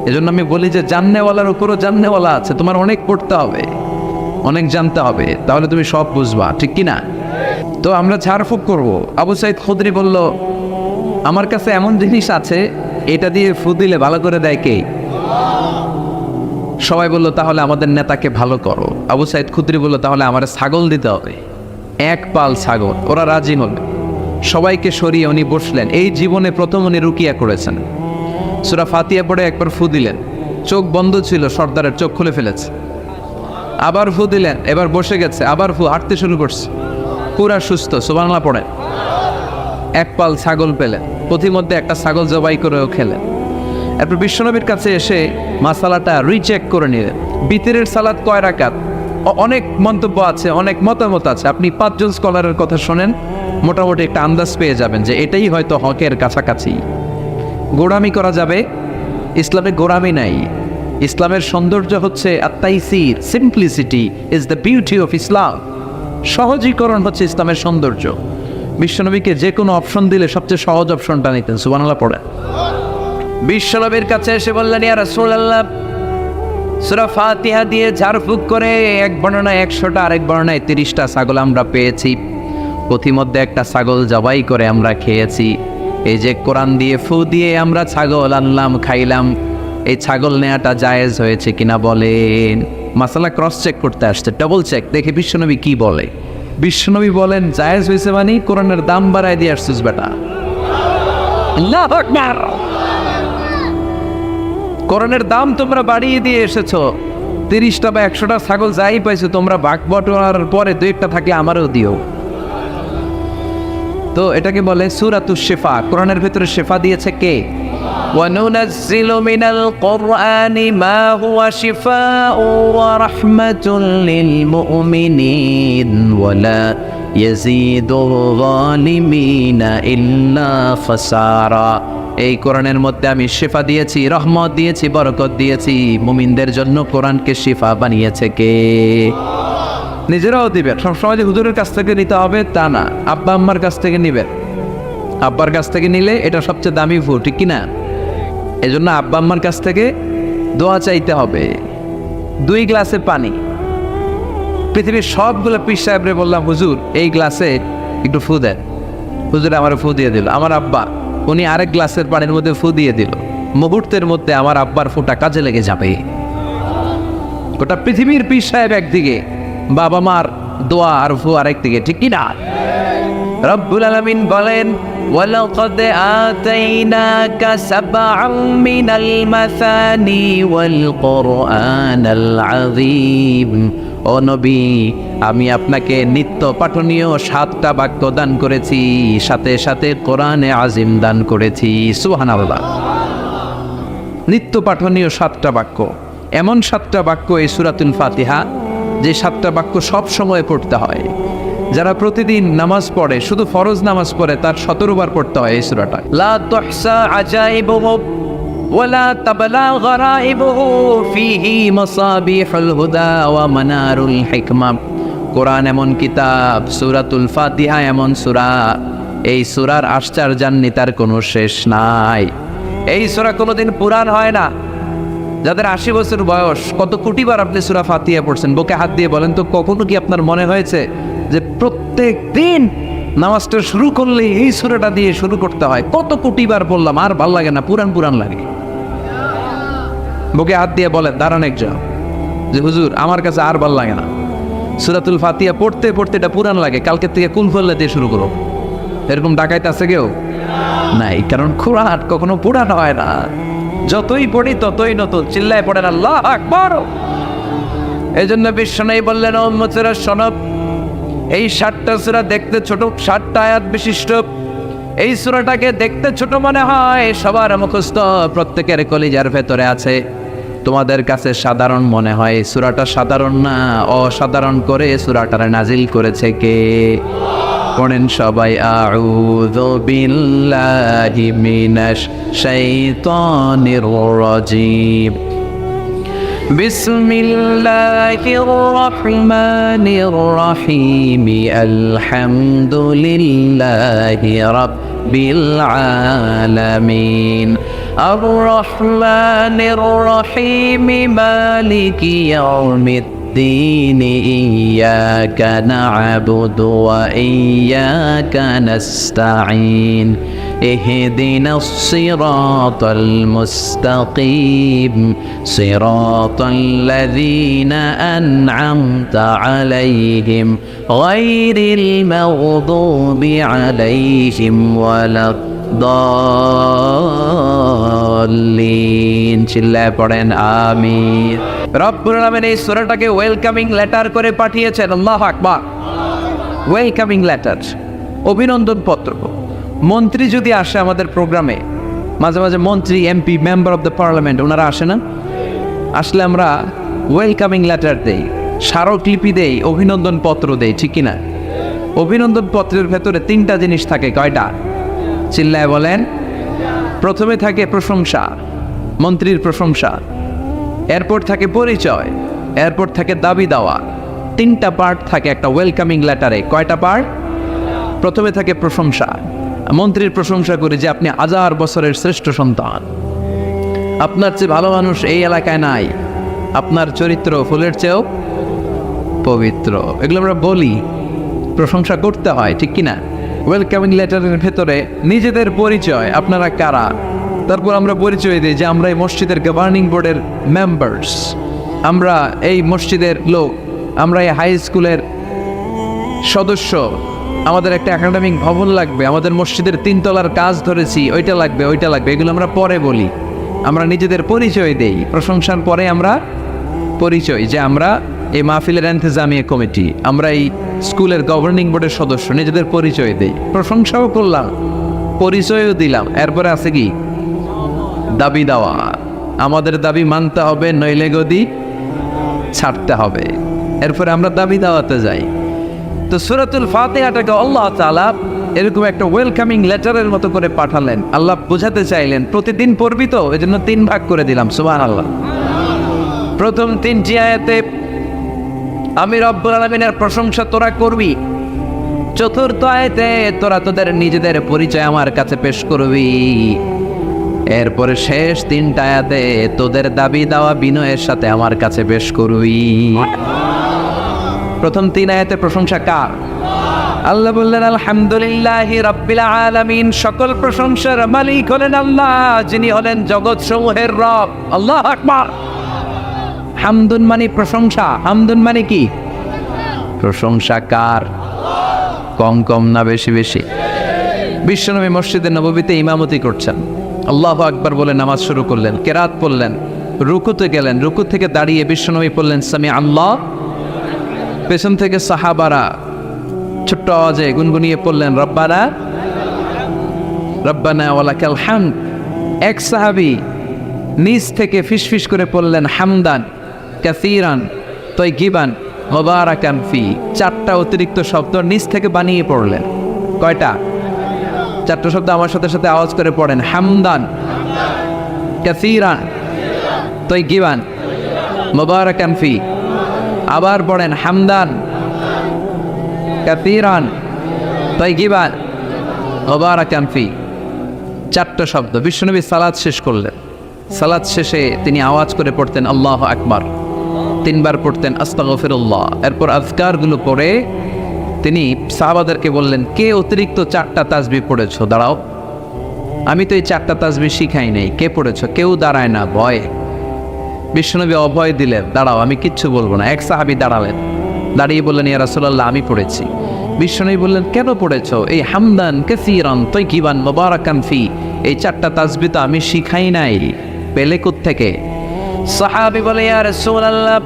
এজন্য আমি বলি যে জাননেওয়ালার উপরও জাননেওয়ালা আছে, তোমার অনেক পড়তে হবে, অনেক জানতে হবে, তাহলে তুমি সব বুঝবা, ঠিক কিনা? তো আমরা ঝাড়ফুঁক করব। আবু সাঈদ খুদরি বলল, আমার কাছে এমন জিনিস আছে, এটা দিয়ে ফু দিলে ভালো করে দেয় কে? সবাই বলল, তাহলে আমাদের নেতাকে ভালো করো। আবু সাঈদ খুদরি বলল, তাহলে আমার ছাগল দিতে হবে, 1 পাল ছাগল। ওরা রাজি হল, সবাইকে সরিয়ে উনি বসলেন। এই জীবনে প্রথম উনি রুকিয়া করেছেন। সূরা ফাতিহা পড়ে একবার ফু দিলেন, চোখ বন্ধ ছিল, সর্দারের চোখ খুলে ফেলেছে। আবার ফু দিলেন, এবার বসে গেছে, আবার ফু, হাঁটতে শুরু করছে, পুরা সুস্থ। সুবহানাল্লাহ পড়েন। 1 পাল ছাগল পেলেন, পথিমধ্যে একটা ছাগল জবাই করেও খেলেন। এরপর বিশ্বনবীর কাছে এসে মাসালাটা রিচেক করে নিলেন। বিতরের সালাত কয় রাকাত? অনেক মন্তব্য আছে, অনেক মতামত আছে। আপনি 5 জন স্কলারের কথা শোনেন, মোটামুটি একটা আন্দাজ পেয়ে যাবেন যে এটাই হয়তো হকের কাছাকাছি। গোড়ামি করা যাবে? ইসলামে গোড়ামি নাই। ইসলামের সৌন্দর্য হচ্ছে আত-তাইসির, simplicity is the beauty of Islam. সহজীকরণ হচ্ছে ইসলামের সৌন্দর্য। বিশ্বনবীকে যে কোনো অপশন দিলে সবচেয়ে সহজ অপশনটা নিতেন। সুবহানাল্লাহ পড়েন। বিশ্বনবীর কাছে এসে বললেন, ইয়া রাসূলুল্লাহ, সূরা ফাতিহা দিয়ে ঝাড়ফুঁক করে এক বর্ণনায় 100টা, আরেক বর্ণনায় 30টা ছাগল আমরা পেয়েছি। পথিমধ্যে একটা ছাগল জবাই করে আমরা খেয়েছি। এই যে কোরআন দিয়ে ফু দিয়ে আমরা ছাগল আনলাম, খাইলাম, এই ছাগল নেওয়াটা জায়েজ হয়েছে কিনা বলেন? মাসালা ক্রস চেক করতে আসছে, ডাবল চেক, দেখে বিশ্বনবী কি বলে। বিশ্বনবী বলেন, জায়েজ হয়েছে মানে কোরআনের দাম বাড়ায় দিয়ে আসছিস বেটা। আল্লাহু আকবার। কোরআনের দাম তোমরা বাড়িয়ে দিয়ে এসেছো। 30টা বা 100টা ছাগল যাই পাইছো তোমরা, ভাগ বটোয়ার পরে 2-1টা থাকলে আমারও দিও। তো এটাকে বলে সূরাতুশ শিফা। কোরআনের ভিতরে শিফা দিয়েছে কে? وَنُنَزِّلُ مِنَ الْقُرْآنِ مَا هُوَ شِفَاءٌ وَرَحْمَةٌ لِلْمُؤْمِنِينَ وَلَا يَزِيدُ الظَّالِمِينَ إِلَّا خَسَارًا। এই কোরআনের মধ্যে আমি শিফা দিয়েছি, রহমত দিয়েছি, বরকত দিয়েছি। মুমিনদের জন্য কোরআনকে শিফা বানিয়েছে কে? নিজেরাও দিবেন। সবসময় যে হুজুরের কাছ থেকে নিতে হবে তা না, আব্বা আম্মার কাছ থেকে নিবেন। আব্বার কাছ থেকে নিলে এটা সবচেয়ে দামি ফু, ঠিক কিনা? এই জন্য আব্বা আম্মার কাছ থেকে দোয়া চাইতে হবে। 2 গ্লাসে পানি। পৃথিবীর সবগুলো পীর সাহেবরে বললাম, হুজুর এই গ্লাসে একটু ফু দেন। হুজুর আমার ফু দিয়ে দিল। আমার আব্বা উনি আরেক গ্লাসের পানির মধ্যে ফু দিয়ে দিল, মুহূর্তের মধ্যে আমার আব্বার ফুটা কাজে লেগে যাবে। গোটা পৃথিবীর পীর সাহেব একদিকে, বাবা মার দোয়া আর ফু আরেকদিকে, ঠিক কি না? রব্বুল আলামিন বলেন, ওয়ালাকাদ আতাইনাকা সাবআম মিনাল মাসানি ওয়াল কুরআনাল আযীম। ও নবী, আমি আপনাকে নিত্য পাঠনীয় 7টা বাক্য দান করেছি, সাথে সাথে কোরআনে আজিম দান করেছি। সুবহানাল্লাহ। নিত্য পাঠনীয় 7টা বাক্য, এমন 7টা বাক্য এই সূরাতুল ফাতিহা, যে 7টা বাক্য সব সময় পড়তে হয়। যারা প্রতিদিন নামাজ পড়ে, শুধু ফরজ নামাজ পড়ে, তার 17 বার পড়তে হয় এই সূরাটা। লা তুহসা আজাইবুহু ওয়ালা তাবলা গরাইবুহু ফিহি মাসাবিহুল হুদা ওয়া মানারুল হিকমা। কোরআন এমন কিতাব, সূরাতুল ফাতিহা এমন সূরা, এই সূরার আশ্চর্যান্বিতার কোনো শেষ নাই। এই সূরা কোনোদিন পুরান হয় না। যাদের 80 বছর বয়স, কত কোটিবার আপনি সূরা ফাতিহা পড়ছেন? বুকে হাত দিয়ে বলেন তো, কখনো কি আপনার মনে হয়েছে যে প্রত্যেক দিন নামাজটা শুরু করলে এই সূরাটা দিয়ে শুরু করতে হয়? কত কোটিবার বললাম, আর ভাল লাগে না, পুরান পুরান লাগে। বুকে হাত দিয়ে বলেন, দাঁড়ান একজন, যে হুজুর আমার কাছে আর ভাল লাগে না, সূরাতুল ফাতিহা পড়তে পড়তে এটা পুরান লাগে, কালকের থেকে কুল ফল্লা দিয়ে শুরু করো। এরকম ডাকাইতে আছে কেউ? নাই, কারণ কোরআন কখনো পুরান হয় না। যতই পড়ি ততই নতুন। চিল্লায় পড়েন আল্লাহু আকবার। এই জন্য বিশ্বনবী বললেন, ও উম্মতেরা শোনো, এই 7টা সূরা দেখতে ছোট, 7টা আয়াত বিশিষ্ট। এই সূরাটাকে দেখতে ছোট মনে হয়, সবার মুখস্থ, প্রত্যেকের কলিজার ভেতরে আছে। তোমাদের কাছে সাধারণ মনে হয়, সূরাটা সাধারণ না, অসাধারণ করে সূরাটারে নাজিল করেছে কে? পড়েন সবাই, আউযু বিল্লাহি মিনাশ শাইতানির রাজীম। বিসমিল্লাহির রহমানির রহিম। আলহামদুলিল্লাহি রাব্বিল আলামিন। আর রহমানির রহিম। মালিকি ইয়াউমিদ্দিন। ইয়াকা না'বুদু ওয়া ইয়াকা নাস্তাঈন। اهدنا الصراط المستقيم صراط الذين أنعمت عليهم غير المغضوب عليهم ولا الضالين। চিল্লায় পড়েন আমিন। রব্বুল আলামিন এই সূরাটাকে ওয়েলকামিং লেটার করে পাঠিয়েছেন। আল্লাহু আকবার। ওয়েলকামিং লেটার, অভিনন্দন পত্র। মন্ত্রী যদি আসে আমাদের প্রোগ্রামে, মাঝে মাঝে মন্ত্রী, MP, member of the parliament, ওনারা আসে না? আসলে আমরা ওয়েলকামিং লেটার দেই, স্মারকলিপি দেই, অভিনন্দন পত্র দেই, ঠিক কিনা? অভিনন্দন পত্রের ভেতরে 3টা জিনিস থাকে। কয়টা? চিল্লায় বলেন। প্রথমে থাকে প্রশংসা, মন্ত্রীর প্রশংসা। এরপর থাকে পরিচয়, এরপর থাকে দাবি দেওয়া। 3টা পার্ট থাকে একটা ওয়েলকামিং লেটারে। কয়টা পার্ট? প্রথমে থাকে প্রশংসা। মন্ত্রীর প্রশংসা করি যে আপনি 1000 বছরের শ্রেষ্ঠ সন্তান, আপনার চেয়ে ভালো মানুষ এই এলাকায় নাই, আপনার চরিত্র ফুলের চেয়েও পবিত্র। এগুলো আমরা বলি, প্রশংসা করতে হয়, ঠিক কিনা? ওয়েলকামিং লেটারের ভেতরে নিজেদের পরিচয়, আপনারা কারা, তারপর আমরা পরিচয় দিই যে আমরা এই মসজিদের গভর্নিং বোর্ডের মেম্বার্স, আমরা এই মসজিদের লোক, আমরা এই হাই স্কুলের সদস্য, আমাদের একটা একাডেমিক ভবন লাগবে, আমাদের মসজিদের 3 তলার কাজ ধরেছি, ওইটা লাগবে, ওইটা লাগবে। এগুলো আমরা পরে বলি, আমরা নিজেদের পরিচয় দেই। প্রশংসার পরে আমরা পরিচয়, যে আমরা এই মাহফিলের ইন্তেজামিয়া কমিটি, আমরা এই স্কুলের গভর্নিং বোর্ডের সদস্য, নিজেদের পরিচয় দেই। প্রশংসাও করলাম, পরিচয়ও দিলাম। এরপরে আছে কি? দাবি দেওয়া। আমাদের দাবি মানতে হবে, নইলে গদি ছাড়তে হবে। এরপরে আমরা দাবি দেওয়াতে যাই। তো সূরাতুল ফাতিহাটাকে আল্লাহ তাআলা এরকম একটা ওয়েলকামিং লেটারের মতো করে পাঠালেন। আল্লাহ বোঝাতে চাইলেন প্রতিদিন পড়বি তো, এজন্য 3 ভাগ করে দিলাম। সুবহানাল্লাহ। প্রথম 3টি আয়াতে আমি রব্বুল আলামিনের প্রশংসা তোরা করবি। চতুর্থ আয়াতে তোরা তোদের নিজেদের পরিচয় আমার কাছে পেশ করবি। এরপরে শেষ 3টা আয়াতে তোদের দাবি দেওয়া বিনয়ের সাথে আমার কাছে পেশ করবি। প্রথম 3 আয়াতে প্রশংসা কার? আল্লাহ বললেন আলহামদুলিল্লাহি রাব্বিল আলামিন, সকল প্রশংসার মালিক হলেন আল্লাহ, যিনি হলেন জগৎ সমূহের রব। আল্লাহু আকবার। হামদুন মানে প্রশংসা। হামদুন মানে কি? প্রশংসা কার? কম কম না বেশি বেশি? বিশ্বনবী মসজিদে নববীতে ইমামতি করছেন, আল্লাহু আকবার বলে নামাজ শুরু করলেন, কেরাত পড়লেন, রুকুতে গেলেন, রুকু থেকে দাঁড়িয়ে বিশ্বনবী পড়লেন সামি আল্লাহ। পেছন থেকে সাহাবারা ছোট্ট আওয়াজে গুনগুনিয়ে পড়লেন রব্বানা রব্বানা ওয়ালাকাল হামদ। এক সাহাবী নিজ থেকে ফিসফিস করে পড়লেন হামদান কাসীরান তাইয়িবান মুবারাকান ফি। চারটা অতিরিক্ত শব্দ নিজ থেকে বানিয়ে পড়লেন। কয়টা? চারটা শব্দ আমার সাথে সাথে আওয়াজ করে পড়েন। হামদান কাসীরান তাইয়িবান মুবারাকান ফি। আবার পড়েন হামদান কাসীরান তাইয়িবান মুবারাকান ফি। চারটা শব্দ। বিশ্বনবী সালাত শেষ করলেন। সালাত শেষে তিনি আওয়াজ করে পড়তেন আল্লাহু আকবার, তিনবার পড়তেন আস্তাগফিরুল্লাহ। এরপর আজকারগুলো পড়ে তিনি সাহাবাদেরকে বললেন, কে অতিরিক্ত চারটা তাসবিহ পড়েছো? দাঁড়াও, আমি তো এই চারটা তাসবিহ শিখাই নাই, কে পড়েছো? কেউ দাঁড়ায় না, ভয়। বিশ্বনবী অভয় দিলেন, দাঁড়াও আমি কিচ্ছু বলবো না। এক সাহাবী দাঁড়ালেন, দাঁড়িয়ে বললেন ইয়া রাসূলুল্লাহ আমি পড়েছি। বিশ্বনবী বললেন কেন পড়েছো? এই হামদান কাসীরান তাইয়িবান মুবারাকান ফি, এই চারটা তাসবিহ তো আমি শিখাই নাই, পেলে কোত্থেকে? সাহাবী বলে ইয়া রাসূলুল্লাহ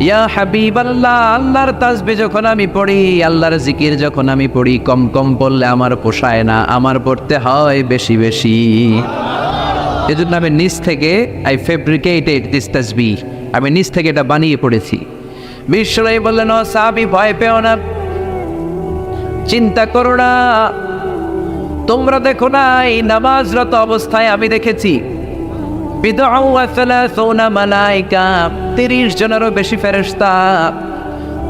ইয়া হাবিবাল্লাহ, আল্লাহর তাসবিহ যখন আমি পড়ি, আল্লাহর জিকির যখন আমি পড়ি, কম কম পড়লে আমার পোষায় না, আমার পড়তে হয় বেশি বেশি। এজন্য আমি নিজ থেকে আই ফেব্রিকেটেড দিস তাসবিহ, আমি নিজ থেকে এটা বানিয়ে পড়েছি। বিশ্বনবী বললেন ও সাহাবী ভয় পেও না, চিন্তা করো না, তোমরা দেখো না এই নামাজরত অবস্থায় আমি দেখেছি 30 জনেরও বেশি ফেরেশতা।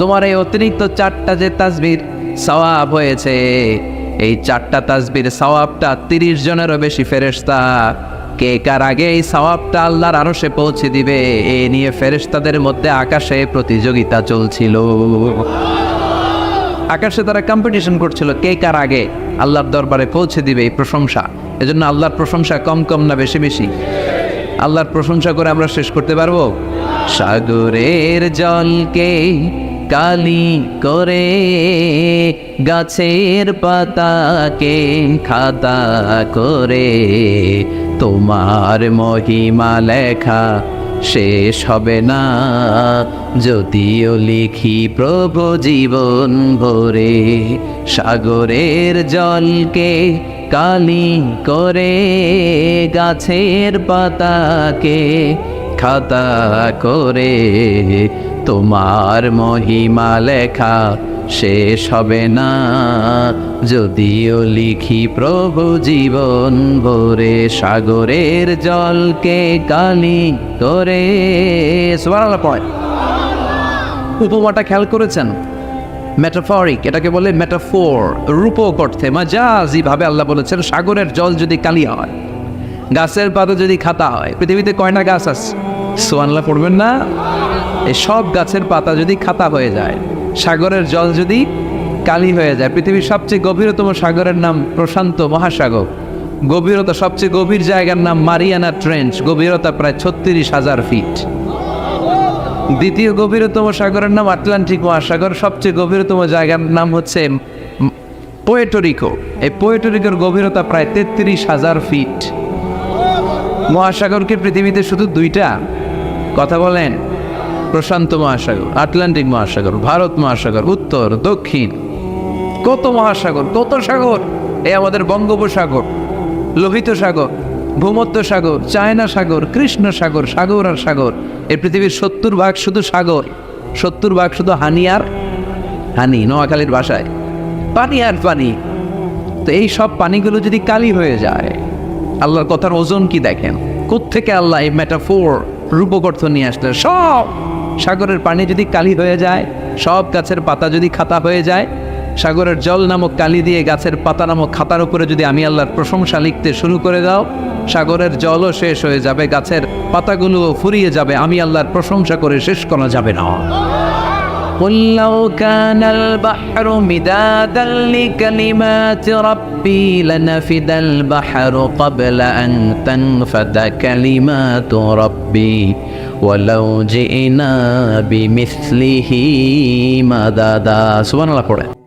তোমার এই অতিরিক্ত চারটা যে তাসবির সওয়াব হয়েছে, এই চারটা তাসবির সওয়াবটা 30 জনেরও বেশি ফেরেশতা কে কার আগে এই সওয়াবটা আল্লাহর আরশে পৌঁছে দিবে, এ নিয়ে ফেরেশতাদের মধ্যে আকাশে প্রতিযোগিতা চলছিল। আকাশে তারা কম্পিটিশন করছিল কে কার আগে আল্লাহর দরবারে পৌঁছে দিবে এই প্রশংসা। এজন্য আল্লাহর প্রশংসা কম কম না বেশি বেশি? আল্লাহর প্রশংসা করে আমরা শেষ করতে পারবো? সাগরের জলকে কালি করে, গাছের পাতাকে খাতা করে, তোমার মহিমা লেখা শেষ হবে না, যদিও লিখি প্রভু জীবন ভরে। সাগরের জলকে কালি করে, গাছের পাতাকে খাতা করে, তোমার মহিমা লেখা শেষ হবে না, যদিও লিখি প্রভু জীবন ভরে। সাগরের জলকে কালি করে। সুবহানাল্লাহ পড়ে। উপমাটা খেয়াল করেছেন? মেটাফরিক, এটাকে বলে মেটাফোর, রূপক অর্থে মাজাজি ভাবে আল্লাহ বলেছেন সাগরের জল যদি কালি হয়, গাছের পাতা যদি খাতা হয়। পৃথিবীতে কয়টা গাছ আছে? সুবহানাল্লাহ পড়বেন না? এই সব গাছের পাতা যদি খাতা হয়ে যায়, সাগরের জল যদি কালি হয়ে যায়। পৃথিবীর সবচেয়ে গভীরতম সাগরের নাম প্রশান্ত মহাসাগর। গভীরতা, সবচেয়ে গভীর জায়গার নাম মারিয়ানা ট্রেঞ্চ, গভীরতা প্রায় 36,000 ফিট। দ্বিতীয় গভীরতম সাগরের নাম আটলান্টিক মহাসাগর। সবচেয়ে গভীরতম জায়গার নাম হচ্ছে পোয়েটোরিকো। এই পোয়েটোরিকোর গভীরতা প্রায় 33,000 ফিট। মহাসাগরকে পৃথিবীতে শুধু দুইটা, কথা বলেন, প্রশান্ত মহাসাগর, আটলান্টিক মহাসাগর, ভারত মহাসাগর, উত্তর দক্ষিণ। কত মহাসাগর, কত সাগর! এই আমাদের বঙ্গোপসাগর, লোহিত সাগর, ভূমধ্য সাগর, চায়না সাগর, কৃষ্ণ সাগর, সাগর আর সাগর। এই পৃথিবীর 70% শুধু সাগর, 70% শুধু হানি আর হানি, নোয়াখালীর ভাষায় পানি আর পানি। তো এই সব পানিগুলো যদি কালি হয়ে যায়, আল্লাহর কথার ওজন কি দেখেন? কোত্থেকে আল্লাহ এই মেটাফোর রূপক অর্থ নিয়ে আসলেন? সব সাগরের পানি যদি কালি হয়ে যায়, সব গাছের পাতা যদি খাতা হয়ে যায়, সাগরের জল নামক কালি দিয়ে গাছের পাতা নামক খাতার উপরে যদি আমি আল্লাহর প্রশংসা লিখতে শুরু করে দাও, সাগরের জলও শেষ হয়ে যাবে, গাছের পাতাগুলোও ফুরিয়ে যাবে, আমি আল্লাহর প্রশংসা করে শেষ করা যাবে না। قل لو كان البحر مدادا لكلمات ربي لنفد البحر قبل أن تنفد كلمات ربي ولو جئنا بمثله مددا. সুবহানাল্লাহ পড়ে।